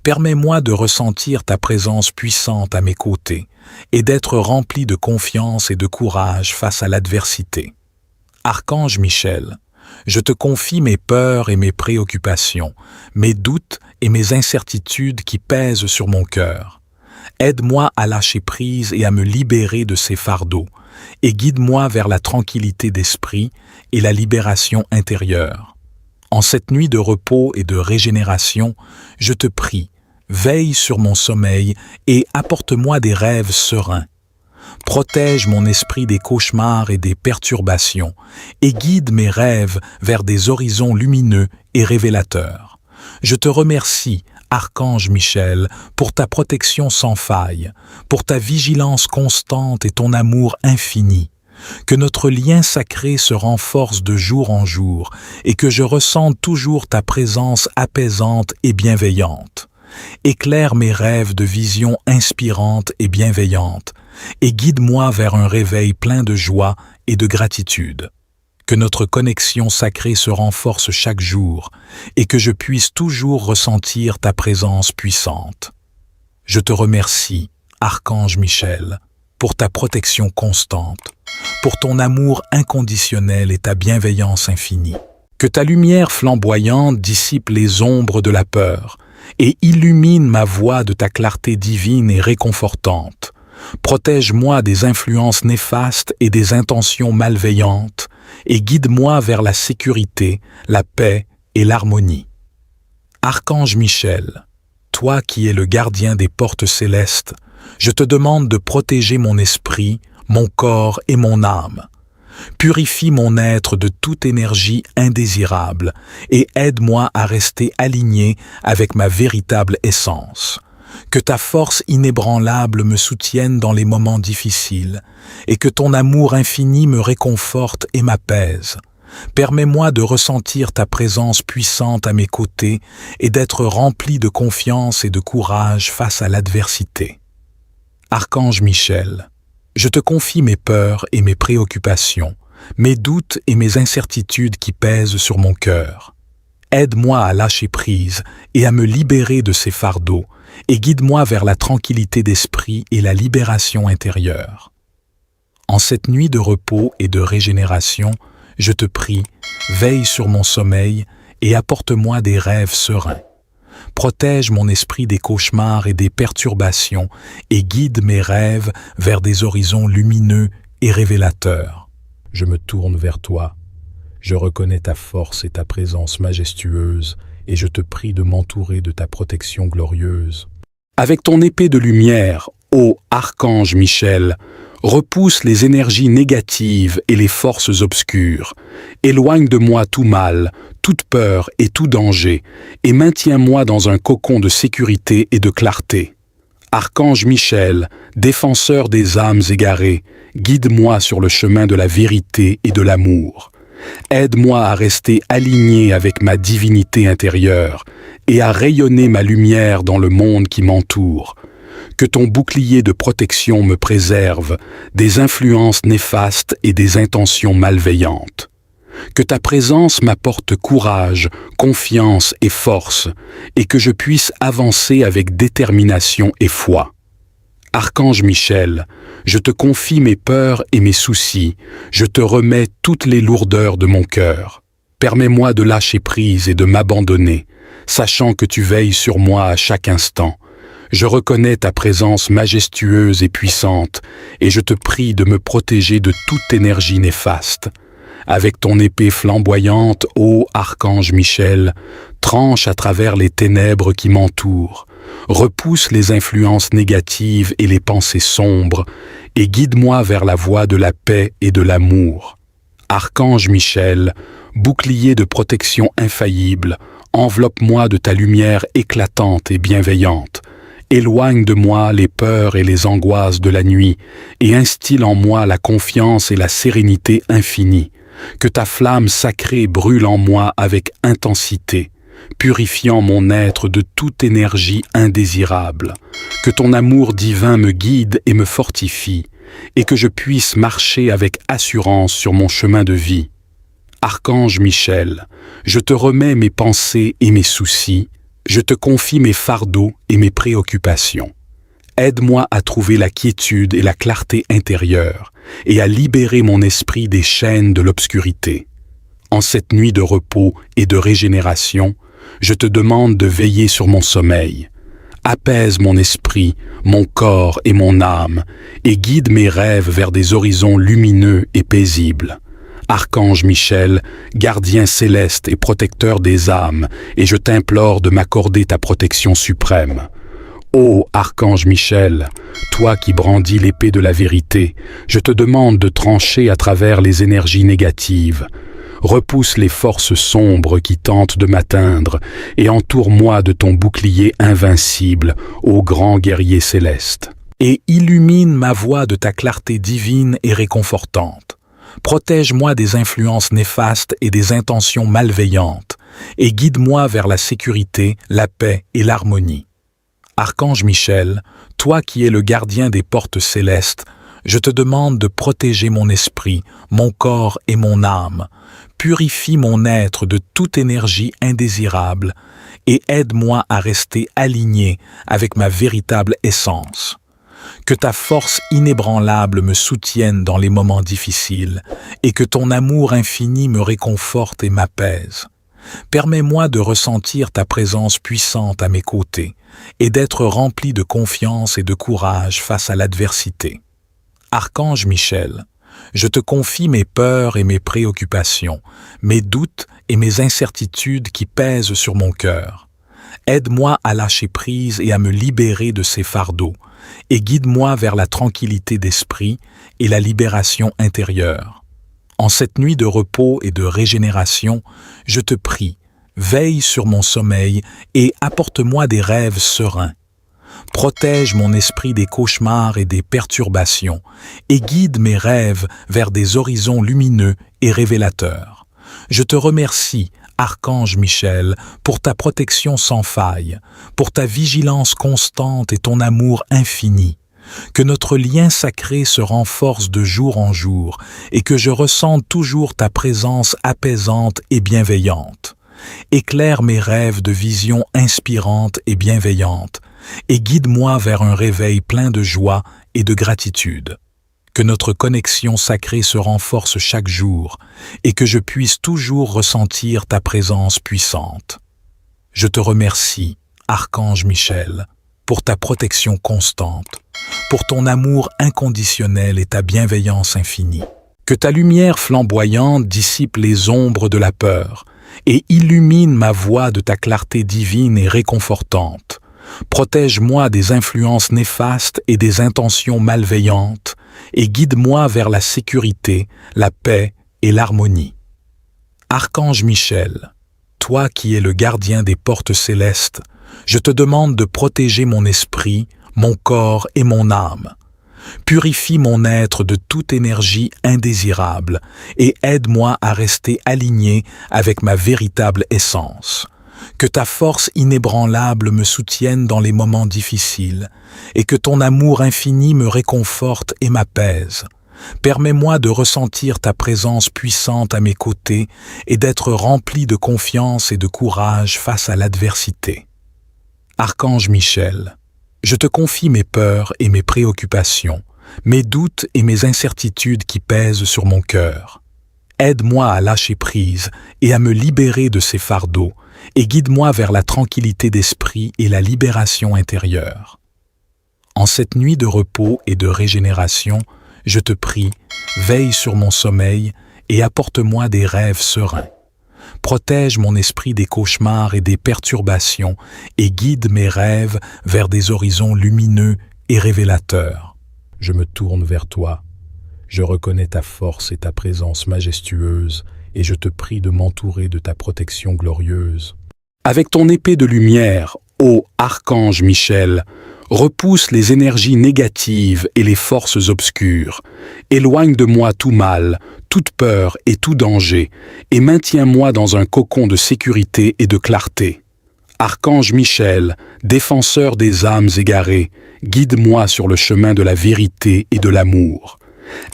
Permets-moi de ressentir ta présence puissante à mes côtés et d'être rempli de confiance et de courage face à l'adversité. Archange Michel, je te confie mes peurs et mes préoccupations, mes doutes et mes incertitudes qui pèsent sur mon cœur. Aide-moi à lâcher prise et à me libérer de ces fardeaux, et guide-moi vers la tranquillité d'esprit et la libération intérieure. En cette nuit de repos et de régénération, je te prie, veille sur mon sommeil et apporte-moi des rêves sereins. Protège mon esprit des cauchemars et des perturbations et guide mes rêves vers des horizons lumineux et révélateurs. Je te remercie, Archange Michel, pour ta protection sans faille, pour ta vigilance constante et ton amour infini. Que notre lien sacré se renforce de jour en jour et que je ressente toujours ta présence apaisante et bienveillante. Éclaire mes rêves de visions inspirantes et bienveillantes et guide-moi vers un réveil plein de joie et de gratitude. que notre connexion sacrée se renforce chaque jour et que je puisse toujours ressentir ta présence puissante. Je te remercie, Archange Michel, pour ta protection constante, pour ton amour inconditionnel et ta bienveillance infinie. Que ta lumière flamboyante dissipe les ombres de la peur et illumine ma voie de ta clarté divine et réconfortante. Protège-moi des influences néfastes et des intentions malveillantes et guide-moi vers la sécurité, la paix et l'harmonie. Archange Michel, toi qui es le gardien des portes célestes, je te demande de protéger mon esprit, mon corps et mon âme. Purifie mon être de toute énergie indésirable et aide-moi à rester aligné avec ma véritable essence. Que ta force inébranlable me soutienne dans les moments difficiles et que ton amour infini me réconforte et m'apaise. Permets-moi de ressentir ta présence puissante à mes côtés et d'être rempli de confiance et de courage face à l'adversité. Archange Michel, je te confie mes peurs et mes préoccupations, mes doutes et mes incertitudes qui pèsent sur mon cœur. Aide-moi à lâcher prise et à me libérer de ces fardeaux, et guide-moi vers la tranquillité d'esprit et la libération intérieure. En cette nuit de repos et de régénération, je te prie, veille sur mon sommeil et apporte-moi des rêves sereins. Protège mon esprit des cauchemars et des perturbations et guide mes rêves vers des horizons lumineux et révélateurs. Je me tourne vers toi. Je reconnais ta force et ta présence majestueuse et je te prie de m'entourer de ta protection glorieuse. Avec ton épée de lumière, ô Archange Michel, repousse les énergies négatives et les forces obscures. Éloigne de moi tout mal, toute peur et tout danger, et maintiens-moi dans un cocon de sécurité et de clarté. Archange Michel, défenseur des âmes égarées, guide-moi sur le chemin de la vérité et de l'amour. Aide-moi à rester aligné avec ma divinité intérieure et à rayonner ma lumière dans le monde qui m'entoure. Que ton bouclier de protection me préserve des influences néfastes et des intentions malveillantes. Que ta présence m'apporte courage, confiance et force, et que je puisse avancer avec détermination et foi. Archange Michel, je te confie mes peurs et mes soucis, je te remets toutes les lourdeurs de mon cœur. Permets-moi de lâcher prise et de m'abandonner, sachant que tu veilles sur moi à chaque instant. Je reconnais ta présence majestueuse et puissante, et je te prie de me protéger de toute énergie néfaste. Avec ton épée flamboyante, ô Archange Michel, tranche à travers les ténèbres qui m'entourent, repousse les influences négatives et les pensées sombres, et guide-moi vers la voie de la paix et de l'amour. Archange Michel, bouclier de protection infaillible, enveloppe-moi de ta lumière éclatante et bienveillante. Éloigne de moi les peurs et les angoisses de la nuit, et instille en moi la confiance et la sérénité infinie. Que ta flamme sacrée brûle en moi avec intensité, purifiant mon être de toute énergie indésirable. Que ton amour divin me guide et me fortifie, et que je puisse marcher avec assurance sur mon chemin de vie. Archange Michel, je te remets mes pensées et mes soucis, je te confie mes fardeaux et mes préoccupations. Aide-moi à trouver la quiétude et la clarté intérieure et à libérer mon esprit des chaînes de l'obscurité. En cette nuit de repos et de régénération, je te demande de veiller sur mon sommeil. Apaise mon esprit, mon corps et mon âme et guide mes rêves vers des horizons lumineux et paisibles. Archange Michel, gardien céleste et protecteur des âmes, et je t'implore de m'accorder ta protection suprême. Ô Archange Michel, toi qui brandis l'épée de la vérité, je te demande de trancher à travers les énergies négatives. Repousse les forces sombres qui tentent de m'atteindre et entoure-moi de ton bouclier invincible, ô grand guerrier céleste. Et illumine ma voie de ta clarté divine et réconfortante. Protège-moi des influences néfastes et des intentions malveillantes, et guide-moi vers la sécurité, la paix et l'harmonie. Archange Michel, toi qui es le gardien des portes célestes, Je te demande de protéger mon esprit, mon corps et mon âme. Purifie mon être de toute énergie indésirable et aide-moi à rester aligné avec ma véritable essence. Que ta force inébranlable me soutienne dans les moments difficiles et que ton amour infini me réconforte et m'apaise. Permets-moi de ressentir ta présence puissante à mes côtés et d'être rempli de confiance et de courage face à l'adversité. Archange Michel, je te confie mes peurs et mes préoccupations, mes doutes et mes incertitudes qui pèsent sur mon cœur. Aide-moi à lâcher prise et à me libérer de ces fardeaux, et guide-moi vers la tranquillité d'esprit et la libération intérieure. En cette nuit de repos et de régénération, je te prie, veille sur mon sommeil et apporte-moi des rêves sereins. Protège mon esprit des cauchemars et des perturbations et guide mes rêves vers des horizons lumineux et révélateurs. Je te remercie, Archange Michel, pour ta protection sans faille, pour ta vigilance constante et ton amour infini. Que notre lien sacré se renforce de jour en jour et que je ressente toujours ta présence apaisante et bienveillante. Éclaire mes rêves de visions inspirantes et bienveillantes et guide-moi vers un réveil plein de joie et de gratitude. Que notre connexion sacrée se renforce chaque jour et que je puisse toujours ressentir ta présence puissante. Je te remercie, Archange Michel, pour ta protection constante, pour ton amour inconditionnel et ta bienveillance infinie. Que ta lumière flamboyante dissipe les ombres de la peur et illumine ma voie de ta clarté divine et réconfortante. Protège-moi des influences néfastes et des intentions malveillantes et guide-moi vers la sécurité, la paix et l'harmonie. Archange Michel, toi qui es le gardien des portes célestes, je te demande de protéger mon esprit, mon corps et mon âme. Purifie mon être de toute énergie indésirable et aide-moi à rester aligné avec ma véritable essence. Que ta force inébranlable me soutienne dans les moments difficiles et que ton amour infini me réconforte et m'apaise. Permets-moi de ressentir ta présence puissante à mes côtés et d'être rempli de confiance et de courage face à l'adversité. Archange Michel, je te confie mes peurs et mes préoccupations, mes doutes et mes incertitudes qui pèsent sur mon cœur. Aide-moi à lâcher prise et à me libérer de ces fardeaux et guide-moi vers la tranquillité d'esprit et la libération intérieure. En cette nuit de repos et de régénération, je te prie, veille sur mon sommeil et apporte-moi des rêves sereins. Protège mon esprit des cauchemars et des perturbations et guide mes rêves vers des horizons lumineux et révélateurs. Je me tourne vers toi. Je reconnais ta force et ta présence majestueuse et je te prie de m'entourer de ta protection glorieuse. Avec ton épée de lumière, ô Archange Michel, repousse les énergies négatives et les forces obscures. Éloigne de moi tout mal, toute peur et tout danger, et maintiens-moi dans un cocon de sécurité et de clarté. Archange Michel, défenseur des âmes égarées, guide-moi sur le chemin de la vérité et de l'amour.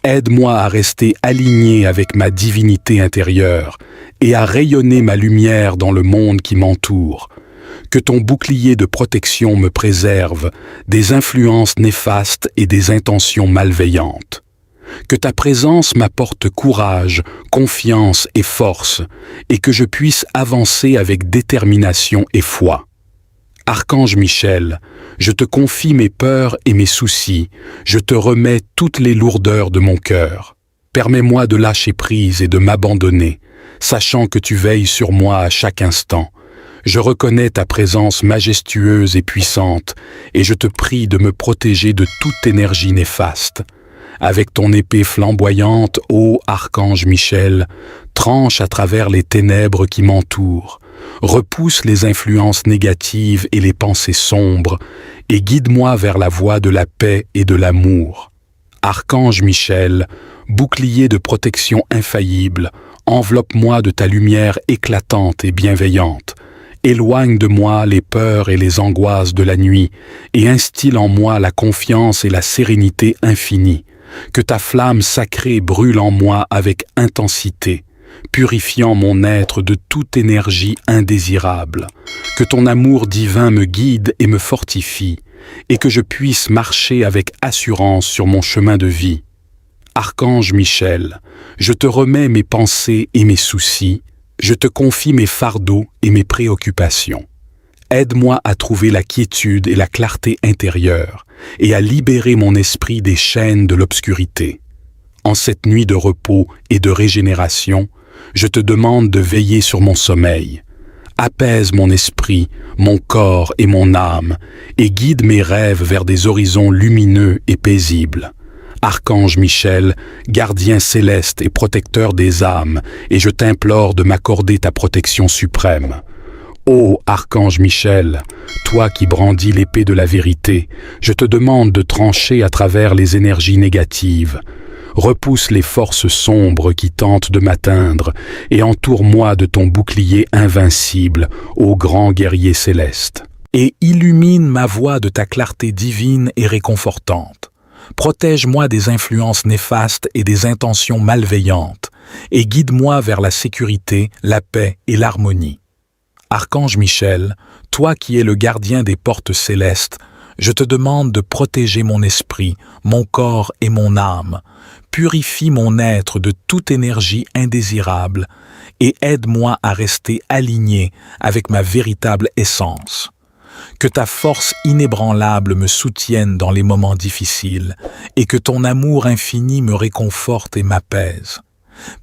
Aide-moi à rester aligné avec ma divinité intérieure et à rayonner ma lumière dans le monde qui m'entoure. Que ton bouclier de protection me préserve des influences néfastes et des intentions malveillantes. Que ta présence m'apporte courage, confiance et force, et que je puisse avancer avec détermination et foi. Archange Michel, je te confie mes peurs et mes soucis, je te remets toutes les lourdeurs de mon cœur. Permets-moi de lâcher prise et de m'abandonner, sachant que tu veilles sur moi à chaque instant. Je reconnais ta présence majestueuse et puissante, et je te prie de me protéger de toute énergie néfaste. Avec ton épée flamboyante, ô Archange Michel, tranche à travers les ténèbres qui m'entourent, repousse les influences négatives et les pensées sombres, et guide-moi vers la voie de la paix et de l'amour. Archange Michel, bouclier de protection infaillible, enveloppe-moi de ta lumière éclatante et bienveillante. Éloigne de moi les peurs et les angoisses de la nuit, et instille en moi la confiance et la sérénité infinie. Que ta flamme sacrée brûle en moi avec intensité, purifiant mon être de toute énergie indésirable. Que ton amour divin me guide et me fortifie, et que je puisse marcher avec assurance sur mon chemin de vie. Archange Michel, je te remets mes pensées et mes soucis, je te confie mes fardeaux et mes préoccupations. Aide-moi à trouver la quiétude et la clarté intérieure, et à libérer mon esprit des chaînes de l'obscurité. En cette nuit de repos et de régénération, je te demande de veiller sur mon sommeil. Apaise mon esprit, mon corps et mon âme, et guide mes rêves vers des horizons lumineux et paisibles. Archange Michel, gardien céleste et protecteur des âmes, et je t'implore de m'accorder ta protection suprême. Ô Archange Michel, toi qui brandis l'épée de la vérité, je te demande de trancher à travers les énergies négatives. Repousse les forces sombres qui tentent de m'atteindre et entoure-moi de ton bouclier invincible, ô grand guerrier céleste. Et illumine ma voie de ta clarté divine et réconfortante. Protège-moi des influences néfastes et des intentions malveillantes, et guide-moi vers la sécurité, la paix et l'harmonie. Archange Michel, toi qui es le gardien des portes célestes, je te demande de protéger mon esprit, mon corps et mon âme. Purifie mon être de toute énergie indésirable et aide-moi à rester aligné avec ma véritable essence. Que ta force inébranlable me soutienne dans les moments difficiles et que ton amour infini me réconforte et m'apaise.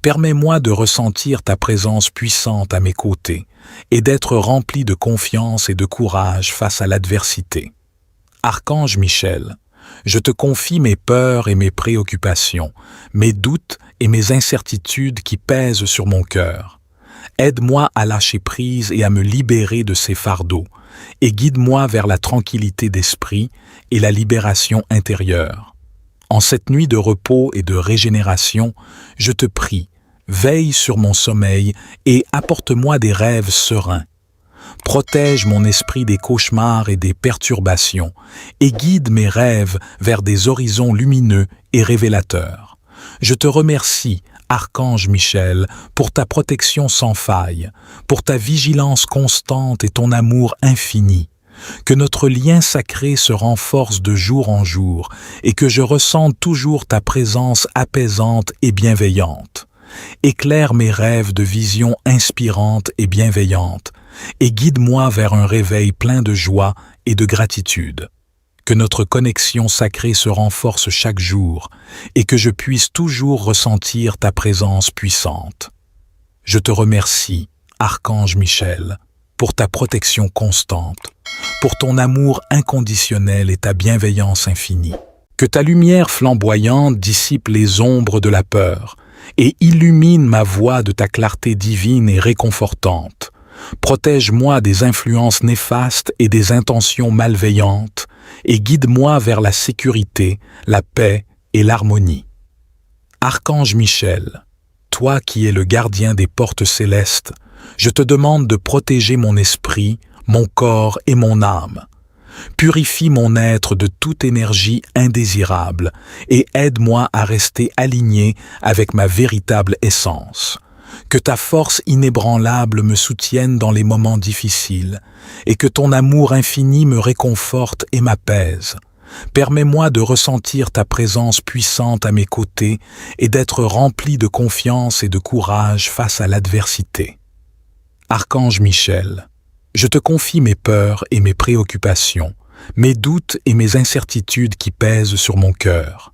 Permets-moi de ressentir ta présence puissante à mes côtés et d'être rempli de confiance et de courage face à l'adversité. Archange Michel, je te confie mes peurs et mes préoccupations, mes doutes et mes incertitudes qui pèsent sur mon cœur. Aide-moi à lâcher prise et à me libérer de ces fardeaux, et guide-moi vers la tranquillité d'esprit et la libération intérieure. En cette nuit de repos et de régénération, je te prie, veille sur mon sommeil et apporte-moi des rêves sereins. Protège mon esprit des cauchemars et des perturbations, et guide mes rêves vers des horizons lumineux et révélateurs. Je te remercie, Archange Michel, pour ta protection sans faille, pour ta vigilance constante et ton amour infini. Que notre lien sacré se renforce de jour en jour et que je ressente toujours ta présence apaisante et bienveillante. Éclaire mes rêves de visions inspirantes et bienveillantes et guide-moi vers un réveil plein de joie et de gratitude. Que notre connexion sacrée se renforce chaque jour et que je puisse toujours ressentir ta présence puissante. Je te remercie, Archange Michel, pour ta protection constante, pour ton amour inconditionnel et ta bienveillance infinie. Que ta lumière flamboyante dissipe les ombres de la peur et illumine ma voie de ta clarté divine et réconfortante. Protège-moi des influences néfastes et des intentions malveillantes et guide-moi vers la sécurité, la paix et l'harmonie. Archange Michel, toi qui es le gardien des portes célestes, je te demande de protéger mon esprit, mon corps et mon âme. Purifie mon être de toute énergie indésirable et aide-moi à rester aligné avec ma véritable essence. Que ta force inébranlable me soutienne dans les moments difficiles et que ton amour infini me réconforte et m'apaise. Permets-moi de ressentir ta présence puissante à mes côtés et d'être rempli de confiance et de courage face à l'adversité. Archange Michel, je te confie mes peurs et mes préoccupations, mes doutes et mes incertitudes qui pèsent sur mon cœur.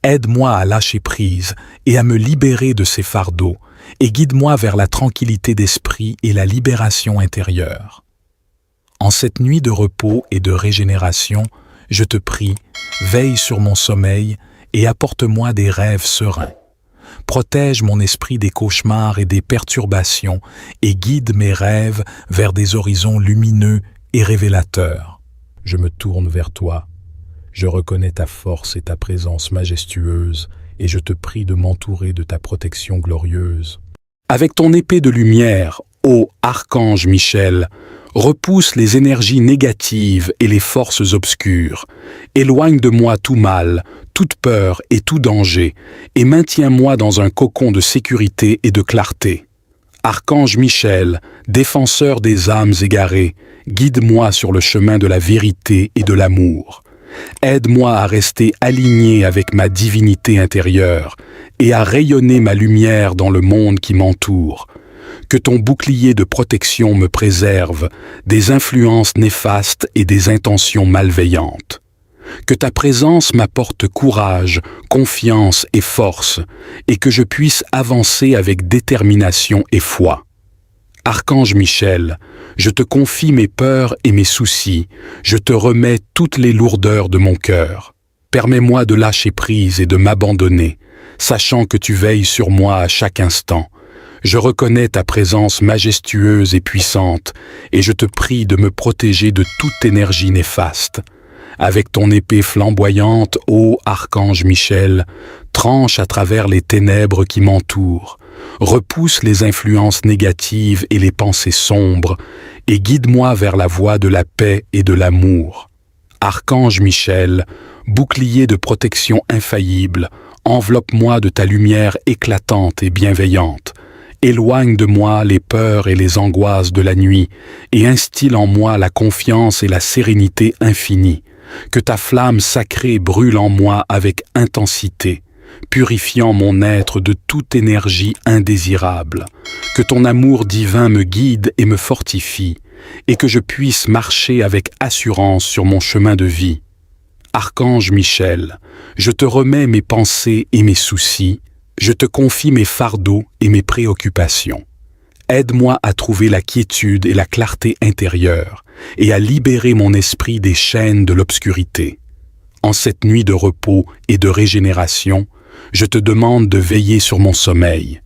Aide-moi à lâcher prise et à me libérer de ces fardeaux et guide-moi vers la tranquillité d'esprit et la libération intérieure. En cette nuit de repos et de régénération, je te prie, veille sur mon sommeil et apporte-moi des rêves sereins. Protège mon esprit des cauchemars et des perturbations et guide mes rêves vers des horizons lumineux et révélateurs. Je me tourne vers toi. Je reconnais ta force et ta présence majestueuse et je te prie de m'entourer de ta protection glorieuse. Avec ton épée de lumière, ô Archange Michel, Repousse les énergies négatives et les forces obscures. Éloigne de moi tout mal, toute peur et tout danger, et maintiens-moi dans un cocon de sécurité et de clarté. Archange Michel, défenseur des âmes égarées, guide-moi sur le chemin de la vérité et de l'amour. Aide-moi à rester aligné avec ma divinité intérieure et à rayonner ma lumière dans le monde qui m'entoure. Que ton bouclier de protection me préserve des influences néfastes et des intentions malveillantes. Que ta présence m'apporte courage, confiance et force, et que je puisse avancer avec détermination et foi. Archange Michel, je te confie mes peurs et mes soucis, je te remets toutes les lourdeurs de mon cœur. Permets-moi de lâcher prise et de m'abandonner, sachant que tu veilles sur moi à chaque instant. Je reconnais ta présence majestueuse et puissante, et je te prie de me protéger de toute énergie néfaste. Avec ton épée flamboyante, ô Archange Michel, tranche à travers les ténèbres qui m'entourent, repousse les influences négatives et les pensées sombres, et guide-moi vers la voie de la paix et de l'amour. Archange Michel, bouclier de protection infaillible, enveloppe-moi de ta lumière éclatante et bienveillante. Éloigne de moi les peurs et les angoisses de la nuit, et instille en moi la confiance et la sérénité infinie. Que ta flamme sacrée brûle en moi avec intensité, purifiant mon être de toute énergie indésirable. Que ton amour divin me guide et me fortifie, et que je puisse marcher avec assurance sur mon chemin de vie. Archange Michel, je te remets mes pensées et mes soucis, je te confie mes fardeaux et mes préoccupations. Aide-moi à trouver la quiétude et la clarté intérieure et à libérer mon esprit des chaînes de l'obscurité. En cette nuit de repos et de régénération, je te demande de veiller sur mon sommeil.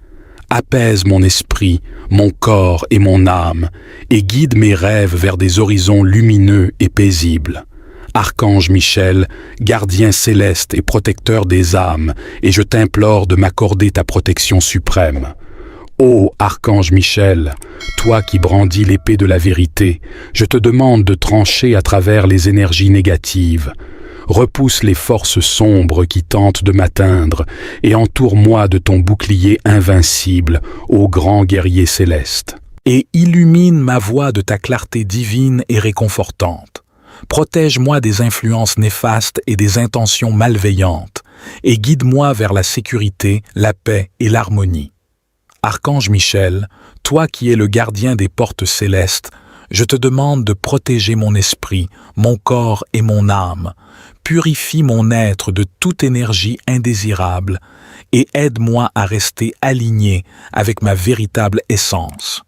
Apaise mon esprit, mon corps et mon âme et guide mes rêves vers des horizons lumineux et paisibles. Archange Michel, gardien céleste et protecteur des âmes, et je t'implore de m'accorder ta protection suprême. Ô Archange Michel, toi qui brandis l'épée de la vérité, je te demande de trancher à travers les énergies négatives. Repousse les forces sombres qui tentent de m'atteindre et entoure-moi de ton bouclier invincible, ô grand guerrier céleste. Et illumine ma voie de ta clarté divine et réconfortante. Protège-moi des influences néfastes et des intentions malveillantes, et guide-moi vers la sécurité, la paix et l'harmonie. Archange Michel, toi qui es le gardien des portes célestes, je te demande de protéger mon esprit, mon corps et mon âme. Purifie mon être de toute énergie indésirable et aide-moi à rester aligné avec ma véritable essence.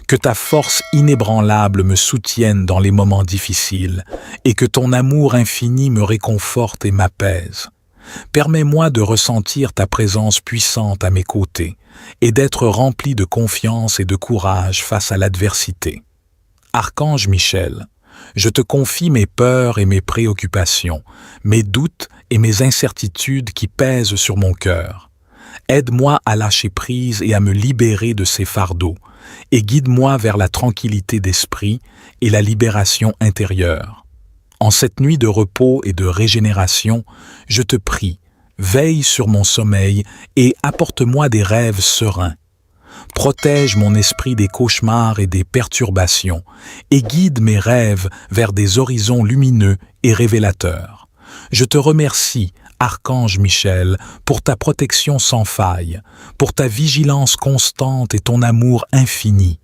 Que ta force inébranlable me soutienne dans les moments difficiles et que ton amour infini me réconforte et m'apaise. Permets-moi de ressentir ta présence puissante à mes côtés et d'être rempli de confiance et de courage face à l'adversité. Archange Michel, je te confie mes peurs et mes préoccupations, mes doutes et mes incertitudes qui pèsent sur mon cœur. Aide-moi à lâcher prise et à me libérer de ces fardeaux, et guide-moi vers la tranquillité d'esprit et la libération intérieure. En cette nuit de repos et de régénération, je te prie, veille sur mon sommeil et apporte-moi des rêves sereins. Protège mon esprit des cauchemars et des perturbations et guide mes rêves vers des horizons lumineux et révélateurs. Je te remercie, Archange Michel, pour ta protection sans faille, pour ta vigilance constante et ton amour infini.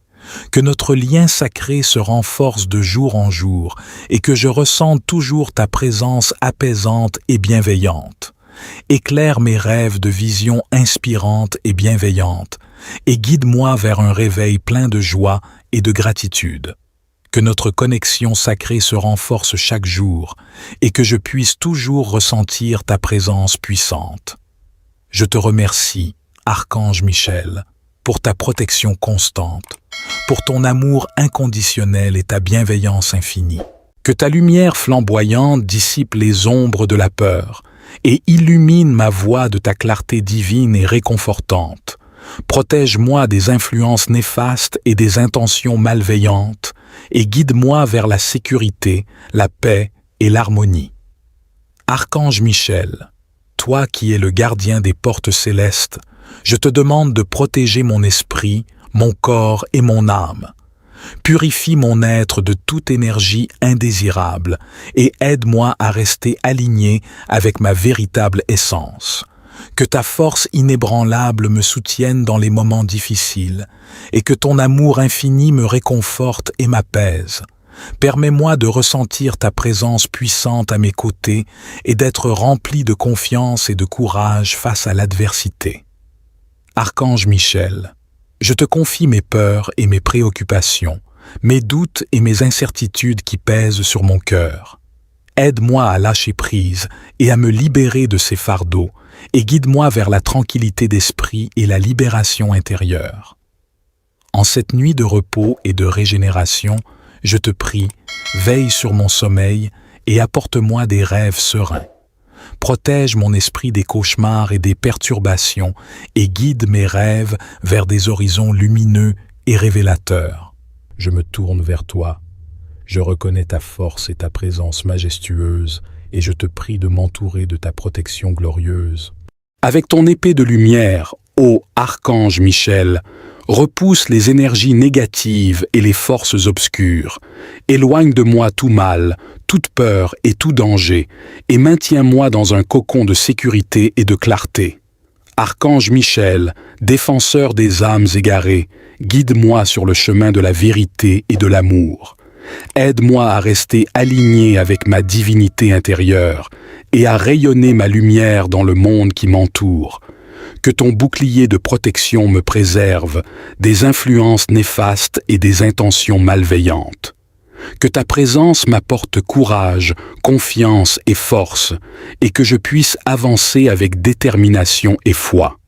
Que notre lien sacré se renforce de jour en jour et que je ressente toujours ta présence apaisante et bienveillante. Éclaire mes rêves de visions inspirantes et bienveillantes et guide-moi vers un réveil plein de joie et de gratitude. Que notre connexion sacrée se renforce chaque jour et que je puisse toujours ressentir ta présence puissante. Je te remercie, Archange Michel, pour ta protection constante, pour ton amour inconditionnel et ta bienveillance infinie. Que ta lumière flamboyante dissipe les ombres de la peur et illumine ma voie de ta clarté divine et réconfortante. Protège-moi des influences néfastes et des intentions malveillantes, et guide-moi vers la sécurité, la paix et l'harmonie. Archange Michel, toi qui es le gardien des portes célestes, je te demande de protéger mon esprit, mon corps et mon âme. Purifie mon être de toute énergie indésirable et aide-moi à rester aligné avec ma véritable essence. Que ta force inébranlable me soutienne dans les moments difficiles et que ton amour infini me réconforte et m'apaise. Permets-moi de ressentir ta présence puissante à mes côtés et d'être rempli de confiance et de courage face à l'adversité. Archange Michel, je te confie mes peurs et mes préoccupations, mes doutes et mes incertitudes qui pèsent sur mon cœur. Aide-moi à lâcher prise et à me libérer de ces fardeaux, et guide-moi vers la tranquillité d'esprit et la libération intérieure. En cette nuit de repos et de régénération, je te prie, veille sur mon sommeil et apporte-moi des rêves sereins. Protège mon esprit des cauchemars et des perturbations et guide mes rêves vers des horizons lumineux et révélateurs. Je me tourne vers toi. Je reconnais ta force et ta présence majestueuse et je te prie de m'entourer de ta protection glorieuse. Avec ton épée de lumière, ô Archange Michel, repousse les énergies négatives et les forces obscures. Éloigne de moi tout mal, toute peur et tout danger, et maintiens-moi dans un cocon de sécurité et de clarté. Archange Michel, défenseur des âmes égarées, guide-moi sur le chemin de la vérité et de l'amour. Aide-moi à rester aligné avec ma divinité intérieure et à rayonner ma lumière dans le monde qui m'entoure. Que ton bouclier de protection me préserve des influences néfastes et des intentions malveillantes. Que ta présence m'apporte courage, confiance et force, et que je puisse avancer avec détermination et foi.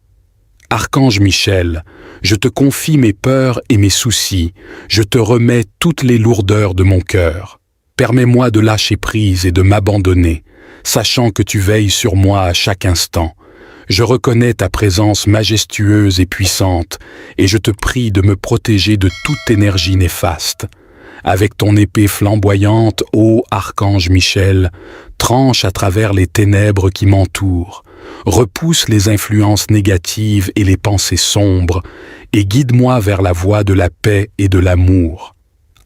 Archange Michel, je te confie mes peurs et mes soucis, je te remets toutes les lourdeurs de mon cœur. Permets-moi de lâcher prise et de m'abandonner, sachant que tu veilles sur moi à chaque instant. Je reconnais ta présence majestueuse et puissante, et je te prie de me protéger de toute énergie néfaste. Avec ton épée flamboyante, ô Archange Michel, tranche à travers les ténèbres qui m'entourent, repousse les influences négatives et les pensées sombres, et guide-moi vers la voie de la paix et de l'amour.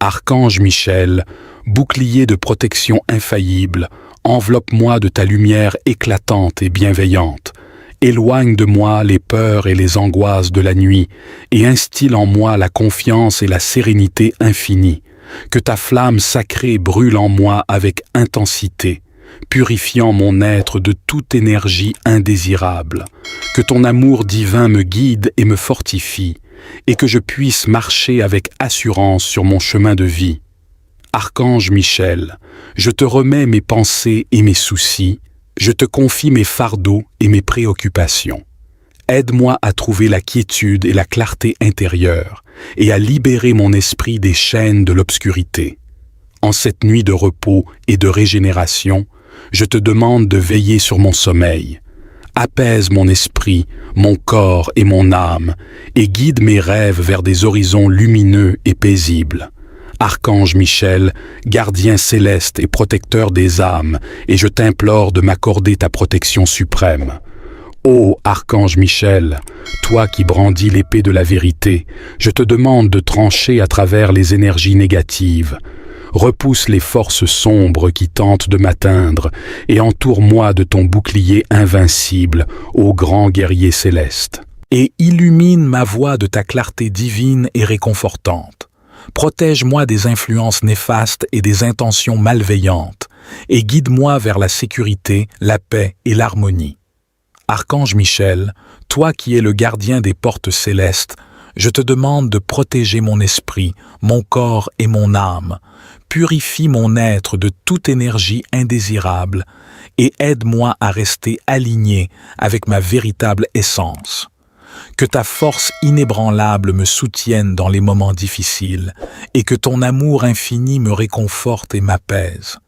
Archange Michel, bouclier de protection infaillible, enveloppe-moi de ta lumière éclatante et bienveillante. Éloigne de moi les peurs et les angoisses de la nuit, et instille en moi la confiance et la sérénité infinie. Que ta flamme sacrée brûle en moi avec intensité, purifiant mon être de toute énergie indésirable. Que ton amour divin me guide et me fortifie, et que je puisse marcher avec assurance sur mon chemin de vie. Archange Michel, je te remets mes pensées et mes soucis, je te confie mes fardeaux et mes préoccupations. Aide-moi à trouver la quiétude et la clarté intérieure et à libérer mon esprit des chaînes de l'obscurité. En cette nuit de repos et de régénération, je te demande de veiller sur mon sommeil. Apaise mon esprit, mon corps et mon âme et guide mes rêves vers des horizons lumineux et paisibles. Archange Michel, gardien céleste et protecteur des âmes, et je t'implore de m'accorder ta protection suprême. Ô Archange Michel, toi qui brandis l'épée de la vérité, je te demande de trancher à travers les énergies négatives. Repousse les forces sombres qui tentent de m'atteindre et entoure-moi de ton bouclier invincible, ô grand guerrier céleste. Et illumine ma voie de ta clarté divine et réconfortante. Protège-moi des influences néfastes et des intentions malveillantes, et guide-moi vers la sécurité, la paix et l'harmonie. Archange Michel, toi qui es le gardien des portes célestes, je te demande de protéger mon esprit, mon corps et mon âme. Purifie mon être de toute énergie indésirable et aide-moi à rester aligné avec ma véritable essence. Que ta force inébranlable me soutienne dans les moments difficiles et que ton amour infini me réconforte et m'apaise.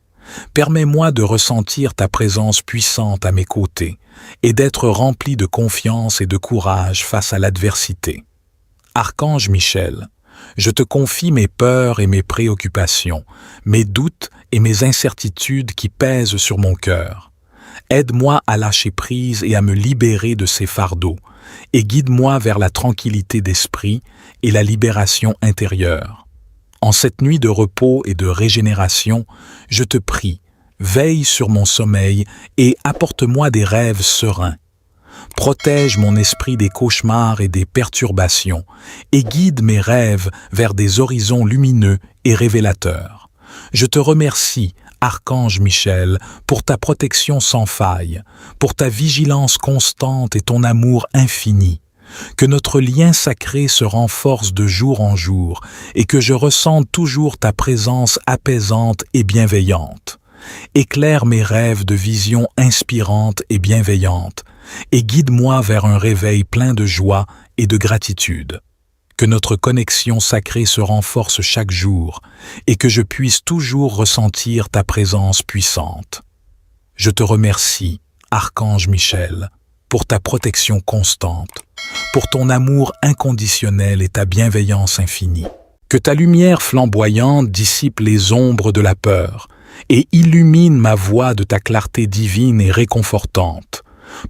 Permets-moi de ressentir ta présence puissante à mes côtés et d'être rempli de confiance et de courage face à l'adversité. Archange Michel, je te confie mes peurs et mes préoccupations, mes doutes et mes incertitudes qui pèsent sur mon cœur. Aide-moi à lâcher prise et à me libérer de ces fardeaux, et guide-moi vers la tranquillité d'esprit et la libération intérieure. En cette nuit de repos et de régénération, je te prie, veille sur mon sommeil et apporte-moi des rêves sereins. Protège mon esprit des cauchemars et des perturbations et guide mes rêves vers des horizons lumineux et révélateurs. Je te remercie, Archange Michel, pour ta protection sans faille, pour ta vigilance constante et ton amour infini. Que notre lien sacré se renforce de jour en jour et que je ressente toujours ta présence apaisante et bienveillante. Éclaire mes rêves de visions inspirantes et bienveillantes et guide-moi vers un réveil plein de joie et de gratitude. Que notre connexion sacrée se renforce chaque jour et que je puisse toujours ressentir ta présence puissante. Je te remercie, Archange Michel, pour ta protection constante, pour ton amour inconditionnel et ta bienveillance infinie. Que ta lumière flamboyante dissipe les ombres de la peur et illumine ma voie de ta clarté divine et réconfortante.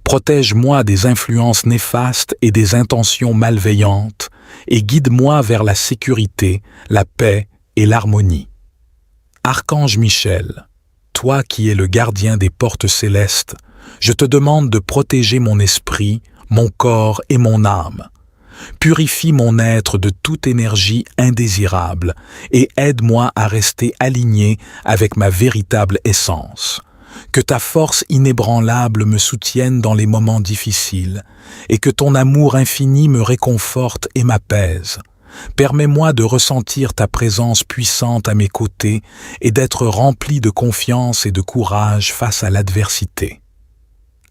Protège-moi des influences néfastes et des intentions malveillantes et guide-moi vers la sécurité, la paix et l'harmonie. Archange Michel, toi qui es le gardien des portes célestes, je te demande de protéger mon esprit, mon corps et mon âme. Purifie mon être de toute énergie indésirable et aide-moi à rester aligné avec ma véritable essence. Que ta force inébranlable me soutienne dans les moments difficiles et que ton amour infini me réconforte et m'apaise. Permets-moi de ressentir ta présence puissante à mes côtés et d'être rempli de confiance et de courage face à l'adversité.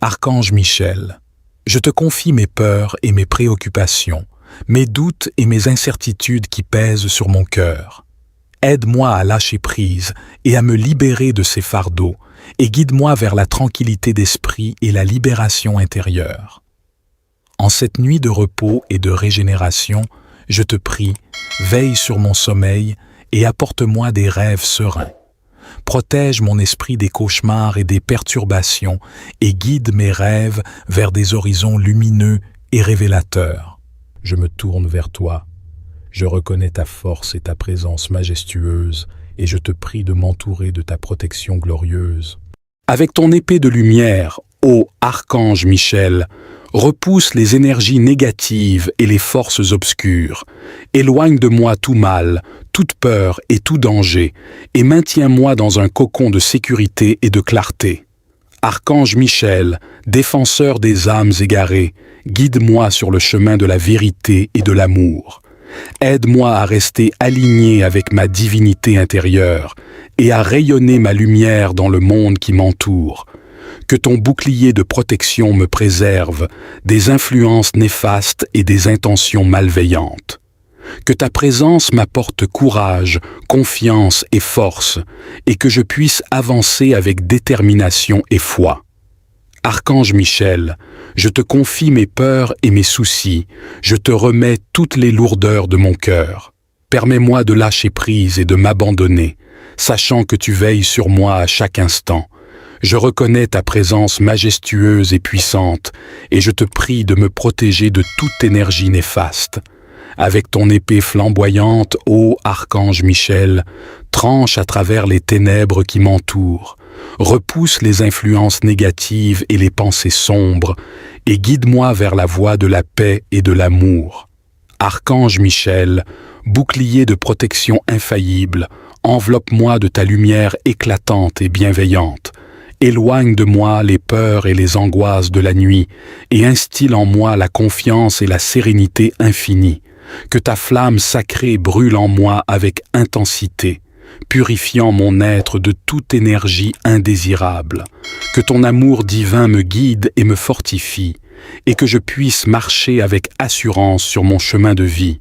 Archange Michel, je te confie mes peurs et mes préoccupations, mes doutes et mes incertitudes qui pèsent sur mon cœur. Aide-moi à lâcher prise et à me libérer de ces fardeaux, et guide-moi vers la tranquillité d'esprit et la libération intérieure. En cette nuit de repos et de régénération, je te prie, veille sur mon sommeil et apporte-moi des rêves sereins. Protège mon esprit des cauchemars et des perturbations et guide mes rêves vers des horizons lumineux et révélateurs. Je me tourne vers toi. Je reconnais ta force et ta présence majestueuse et je te prie de m'entourer de ta protection glorieuse. Avec ton épée de lumière, ô Archange Michel, repousse les énergies négatives et les forces obscures. Éloigne de moi tout mal, toute peur et tout danger, et maintiens-moi dans un cocon de sécurité et de clarté. Archange Michel, défenseur des âmes égarées, guide-moi sur le chemin de la vérité et de l'amour. Aide-moi à rester aligné avec ma divinité intérieure et à rayonner ma lumière dans le monde qui m'entoure. Que ton bouclier de protection me préserve des influences néfastes et des intentions malveillantes. Que ta présence m'apporte courage, confiance et force, et que je puisse avancer avec détermination et foi. Archange Michel, je te confie mes peurs et mes soucis, je te remets toutes les lourdeurs de mon cœur. Permets-moi de lâcher prise et de m'abandonner, sachant que tu veilles sur moi à chaque instant. Je reconnais ta présence majestueuse et puissante, et je te prie de me protéger de toute énergie néfaste. Avec ton épée flamboyante, ô Archange Michel, tranche à travers les ténèbres qui m'entourent, repousse les influences négatives et les pensées sombres, et guide-moi vers la voie de la paix et de l'amour. Archange Michel, bouclier de protection infaillible, enveloppe-moi de ta lumière éclatante et bienveillante. Éloigne de moi les peurs et les angoisses de la nuit, et instille en moi la confiance et la sérénité infinie. Que ta flamme sacrée brûle en moi avec intensité, purifiant mon être de toute énergie indésirable. Que ton amour divin me guide et me fortifie, et que je puisse marcher avec assurance sur mon chemin de vie.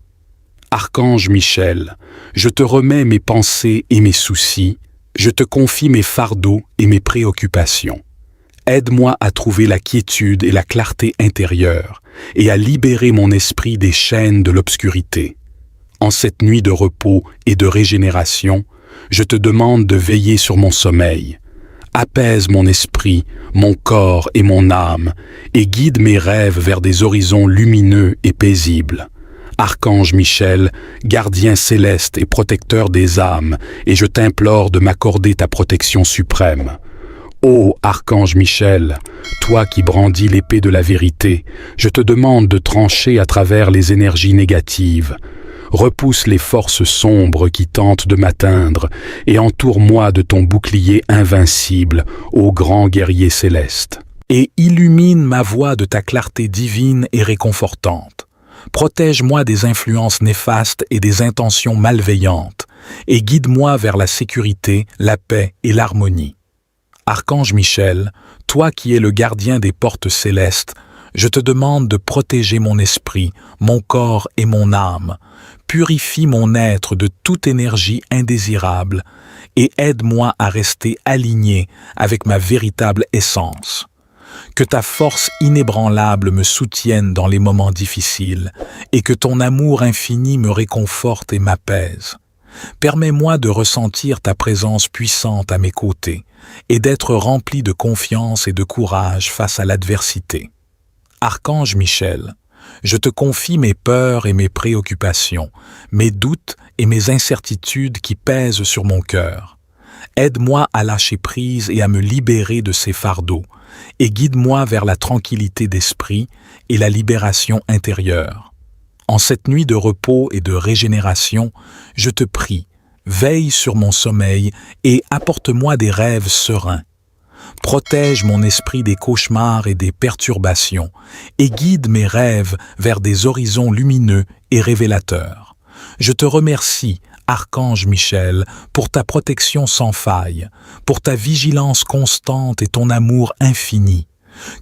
Archange Michel, je te remets mes pensées et mes soucis, Je te confie mes fardeaux et mes préoccupations. Aide-moi à trouver la quiétude et la clarté intérieure et à libérer mon esprit des chaînes de l'obscurité. En cette nuit de repos et de régénération, je te demande de veiller sur mon sommeil. Apaise mon esprit, mon corps et mon âme, et guide mes rêves vers des horizons lumineux et paisibles. Archange Michel, gardien céleste et protecteur des âmes, et je t'implore de m'accorder ta protection suprême. Ô Archange Michel, toi qui brandis l'épée de la vérité, je te demande de trancher à travers les énergies négatives. Repousse les forces sombres qui tentent de m'atteindre et entoure-moi de ton bouclier invincible, ô grand guerrier céleste. Et illumine ma voie de ta clarté divine et réconfortante. Protège-moi des influences néfastes et des intentions malveillantes, et guide-moi vers la sécurité, la paix et l'harmonie. Archange Michel, toi qui es le gardien des portes célestes, je te demande de protéger mon esprit, mon corps et mon âme. Purifie mon être de toute énergie indésirable et aide-moi à rester aligné avec ma véritable essence. Que ta force inébranlable me soutienne dans les moments difficiles et que ton amour infini me réconforte et m'apaise. Permets-moi de ressentir ta présence puissante à mes côtés et d'être rempli de confiance et de courage face à l'adversité. Archange Michel, je te confie mes peurs et mes préoccupations, mes doutes et mes incertitudes qui pèsent sur mon cœur. Aide-moi à lâcher prise et à me libérer de ces fardeaux, et guide-moi vers la tranquillité d'esprit et la libération intérieure. En cette nuit de repos et de régénération, je te prie, veille sur mon sommeil et apporte-moi des rêves sereins. Protège mon esprit des cauchemars et des perturbations et guide mes rêves vers des horizons lumineux et révélateurs. Je te remercie, Archange Michel, pour ta protection sans faille, pour ta vigilance constante et ton amour infini.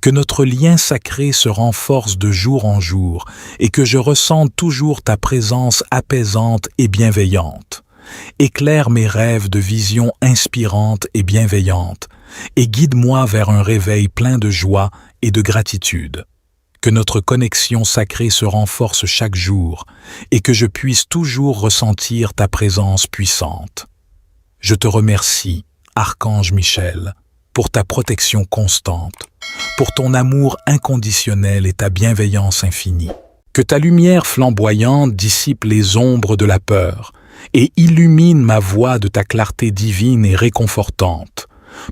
Que notre lien sacré se renforce de jour en jour et que je ressente toujours ta présence apaisante et bienveillante. Éclaire mes rêves de visions inspirantes et bienveillantes et guide-moi vers un réveil plein de joie et de gratitude. Que notre connexion sacrée se renforce chaque jour et que je puisse toujours ressentir ta présence puissante. Je te remercie, Archange Michel, pour ta protection constante, pour ton amour inconditionnel et ta bienveillance infinie. Que ta lumière flamboyante dissipe les ombres de la peur et illumine ma voie de ta clarté divine et réconfortante.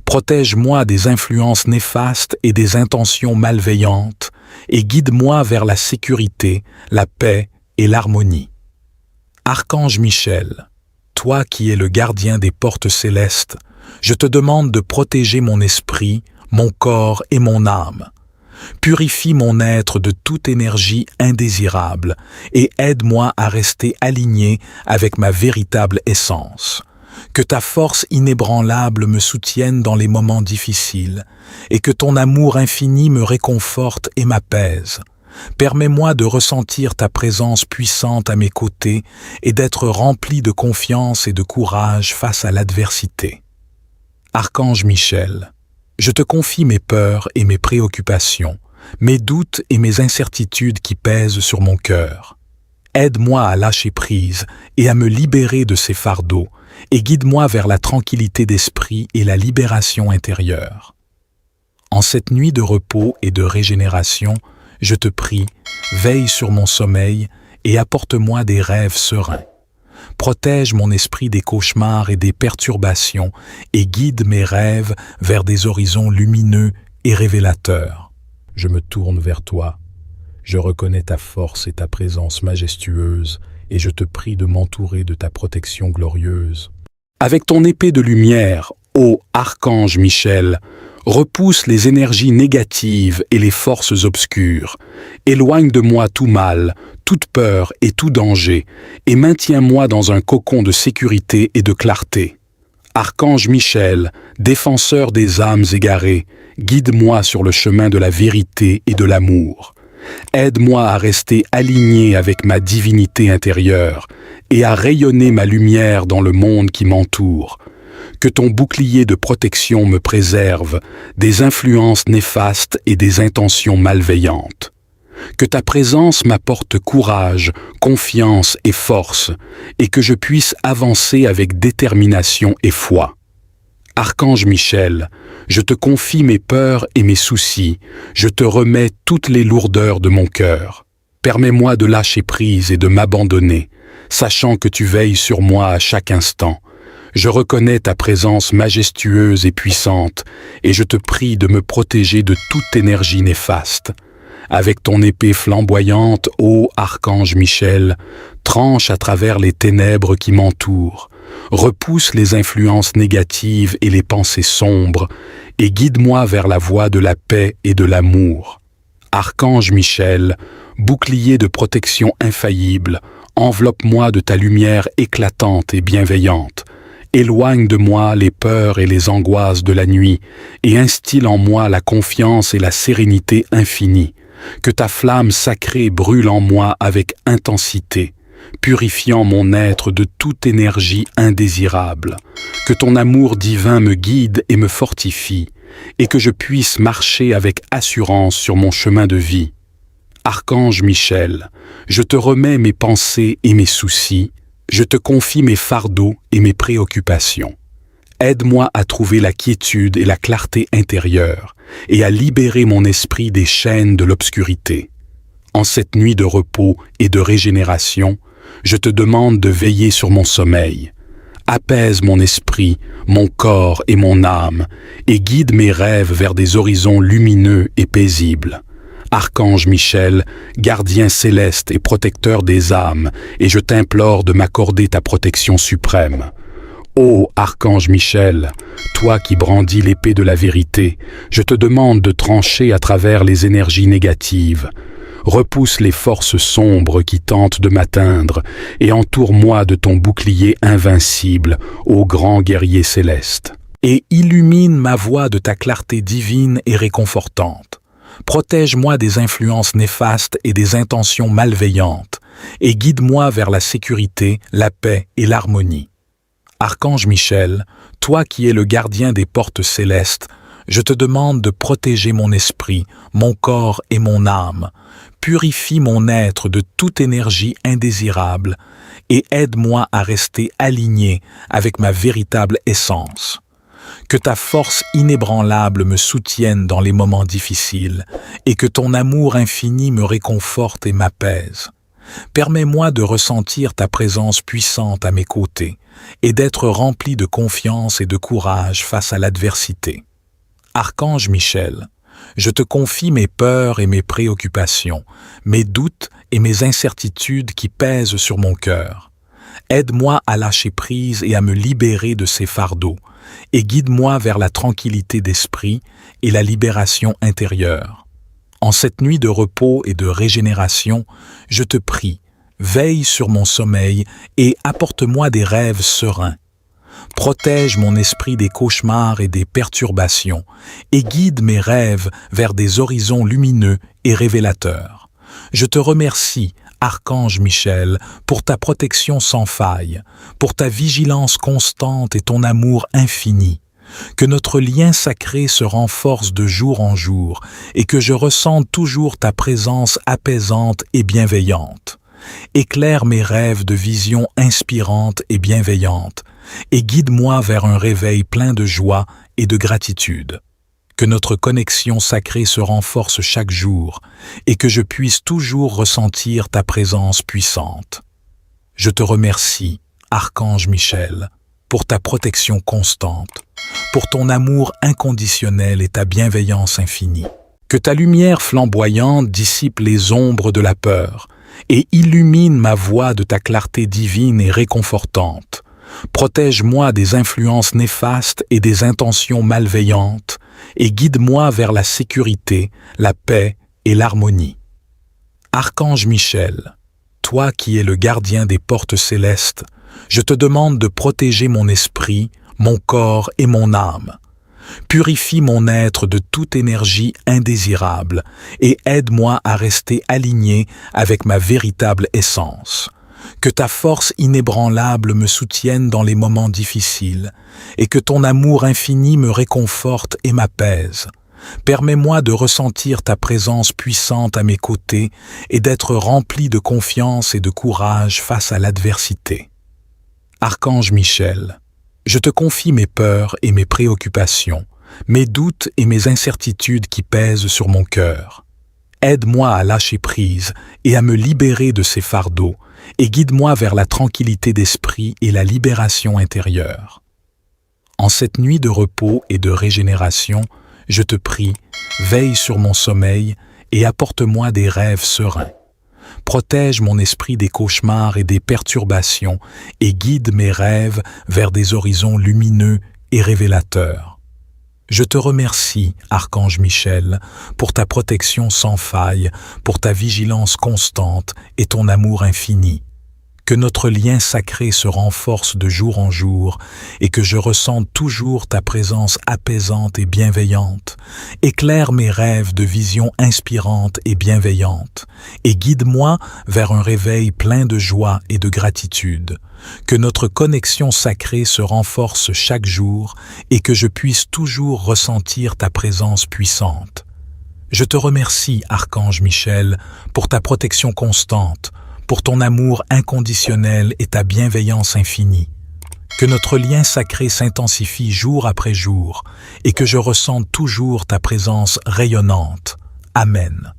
Protège-moi des influences néfastes et des intentions malveillantes et guide-moi vers la sécurité, la paix et l'harmonie. Archange Michel, toi qui es le gardien des portes célestes, je te demande de protéger mon esprit, mon corps et mon âme. Purifie mon être de toute énergie indésirable et aide-moi à rester aligné avec ma véritable essence. Que ta force inébranlable me soutienne dans les moments difficiles et que ton amour infini me réconforte et m'apaise. Permets-moi de ressentir ta présence puissante à mes côtés et d'être rempli de confiance et de courage face à l'adversité. Archange Michel, je te confie mes peurs et mes préoccupations, mes doutes et mes incertitudes qui pèsent sur mon cœur. Aide-moi à lâcher prise et à me libérer de ces fardeaux, et guide-moi vers la tranquillité d'esprit et la libération intérieure. En cette nuit de repos et de régénération, je te prie, veille sur mon sommeil et apporte-moi des rêves sereins. Protège mon esprit des cauchemars et des perturbations et guide mes rêves vers des horizons lumineux et révélateurs. Je me tourne vers toi. Je reconnais ta force et ta présence majestueuse et je te prie de m'entourer de ta protection glorieuse. Avec ton épée de lumière, ô Archange Michel, repousse les énergies négatives et les forces obscures. Éloigne de moi tout mal, toute peur et tout danger, et maintiens-moi dans un cocon de sécurité et de clarté. Archange Michel, défenseur des âmes égarées, guide-moi sur le chemin de la vérité et de l'amour. Aide-moi à rester aligné avec ma divinité intérieure et à rayonner ma lumière dans le monde qui m'entoure. que ton bouclier de protection me préserve des influences néfastes et des intentions malveillantes. Que ta présence m'apporte courage, confiance et force, et que je puisse avancer avec détermination et foi. Archange Michel, je te confie mes peurs et mes soucis, je te remets toutes les lourdeurs de mon cœur. Permets-moi de lâcher prise et de m'abandonner, sachant que tu veilles sur moi à chaque instant. Je reconnais ta présence majestueuse et puissante, et je te prie de me protéger de toute énergie néfaste. Avec ton épée flamboyante, ô Archange Michel, tranche à travers les ténèbres qui m'entourent, repousse les influences négatives et les pensées sombres, et guide-moi vers la voie de la paix et de l'amour. Archange Michel, bouclier de protection infaillible, enveloppe-moi de ta lumière éclatante et bienveillante. Éloigne de moi les peurs et les angoisses de la nuit, et instille en moi la confiance et la sérénité infinie. Que ta flamme sacrée brûle en moi avec intensité, purifiant mon être de toute énergie indésirable. Que ton amour divin me guide et me fortifie, et que je puisse marcher avec assurance sur mon chemin de vie. Archange Michel, je te remets mes pensées et mes soucis, je te confie mes fardeaux et mes préoccupations. Aide-moi à trouver la quiétude et la clarté intérieure, et à libérer mon esprit des chaînes de l'obscurité. En cette nuit de repos et de régénération, je te demande de veiller sur mon sommeil. Apaise mon esprit, mon corps et mon âme, et guide mes rêves vers des horizons lumineux et paisibles. Archange Michel, gardien céleste et protecteur des âmes, et je t'implore de m'accorder ta protection suprême. Ô Archange Michel, toi qui brandis l'épée de la vérité, je te demande de trancher à travers les énergies négatives. Repousse les forces sombres qui tentent de m'atteindre et entoure-moi de ton bouclier invincible, ô grand guerrier céleste. Et illumine ma voie de ta clarté divine et réconfortante. Protège-moi des influences néfastes et des intentions malveillantes, et guide-moi vers la sécurité, la paix et l'harmonie. Archange Michel, toi qui es le gardien des portes célestes, je te demande de protéger mon esprit, mon corps et mon âme. Purifie mon être de toute énergie indésirable et aide-moi à rester aligné avec ma véritable essence. Que ta force inébranlable me soutienne dans les moments difficiles et que ton amour infini me réconforte et m'apaise. Permets-moi de ressentir ta présence puissante à mes côtés et d'être rempli de confiance et de courage face à l'adversité. Archange Michel, je te confie mes peurs et mes préoccupations, mes doutes et mes incertitudes qui pèsent sur mon cœur. Aide-moi à lâcher prise et à me libérer de ces fardeaux, et guide-moi vers la tranquillité d'esprit et la libération intérieure. En cette nuit de repos et de régénération, je te prie, veille sur mon sommeil et apporte-moi des rêves sereins. Protège mon esprit des cauchemars et des perturbations et guide mes rêves vers des horizons lumineux et révélateurs. Je te remercie, Archange Michel, pour ta protection sans faille, pour ta vigilance constante et ton amour infini. Que notre lien sacré se renforce de jour en jour et que je ressente toujours ta présence apaisante et bienveillante. Éclaire mes rêves de visions inspirantes et bienveillantes et guide-moi vers un réveil plein de joie et de gratitude. Que notre connexion sacrée se renforce chaque jour et que je puisse toujours ressentir ta présence puissante. Je te remercie, Archange Michel, pour ta protection constante, pour ton amour inconditionnel et ta bienveillance infinie. Que ta lumière flamboyante dissipe les ombres de la peur et illumine ma voie de ta clarté divine et réconfortante. Protège-moi des influences néfastes et des intentions malveillantes et guide-moi vers la sécurité, la paix et l'harmonie. Archange Michel, toi qui es le gardien des portes célestes, je te demande de protéger mon esprit, mon corps et mon âme. Purifie mon être de toute énergie indésirable et aide-moi à rester aligné avec ma véritable essence. Que ta force inébranlable me soutienne dans les moments difficiles, et que ton amour infini me réconforte et m'apaise. Permets-moi de ressentir ta présence puissante à mes côtés et d'être rempli de confiance et de courage face à l'adversité. Archange Michel, je te confie mes peurs et mes préoccupations, mes doutes et mes incertitudes qui pèsent sur mon cœur. Aide-moi à lâcher prise et à me libérer de ces fardeaux, et guide-moi vers la tranquillité d'esprit et la libération intérieure. En cette nuit de repos et de régénération, je te prie, veille sur mon sommeil et apporte-moi des rêves sereins. Protège mon esprit des cauchemars et des perturbations et guide mes rêves vers des horizons lumineux et révélateurs. Je te remercie, Archange Michel, pour ta protection sans faille, pour ta vigilance constante et ton amour infini. Que notre lien sacré se renforce de jour en jour et que je ressente toujours ta présence apaisante et bienveillante. Éclaire mes rêves de visions inspirantes et bienveillantes et guide-moi vers un réveil plein de joie et de gratitude. Que notre connexion sacrée se renforce chaque jour et que je puisse toujours ressentir ta présence puissante. Je te remercie, Archange Michel, pour ta protection constante, pour ton amour inconditionnel et ta bienveillance infinie. Que notre lien sacré s'intensifie jour après jour et que je ressente toujours ta présence rayonnante. Amen.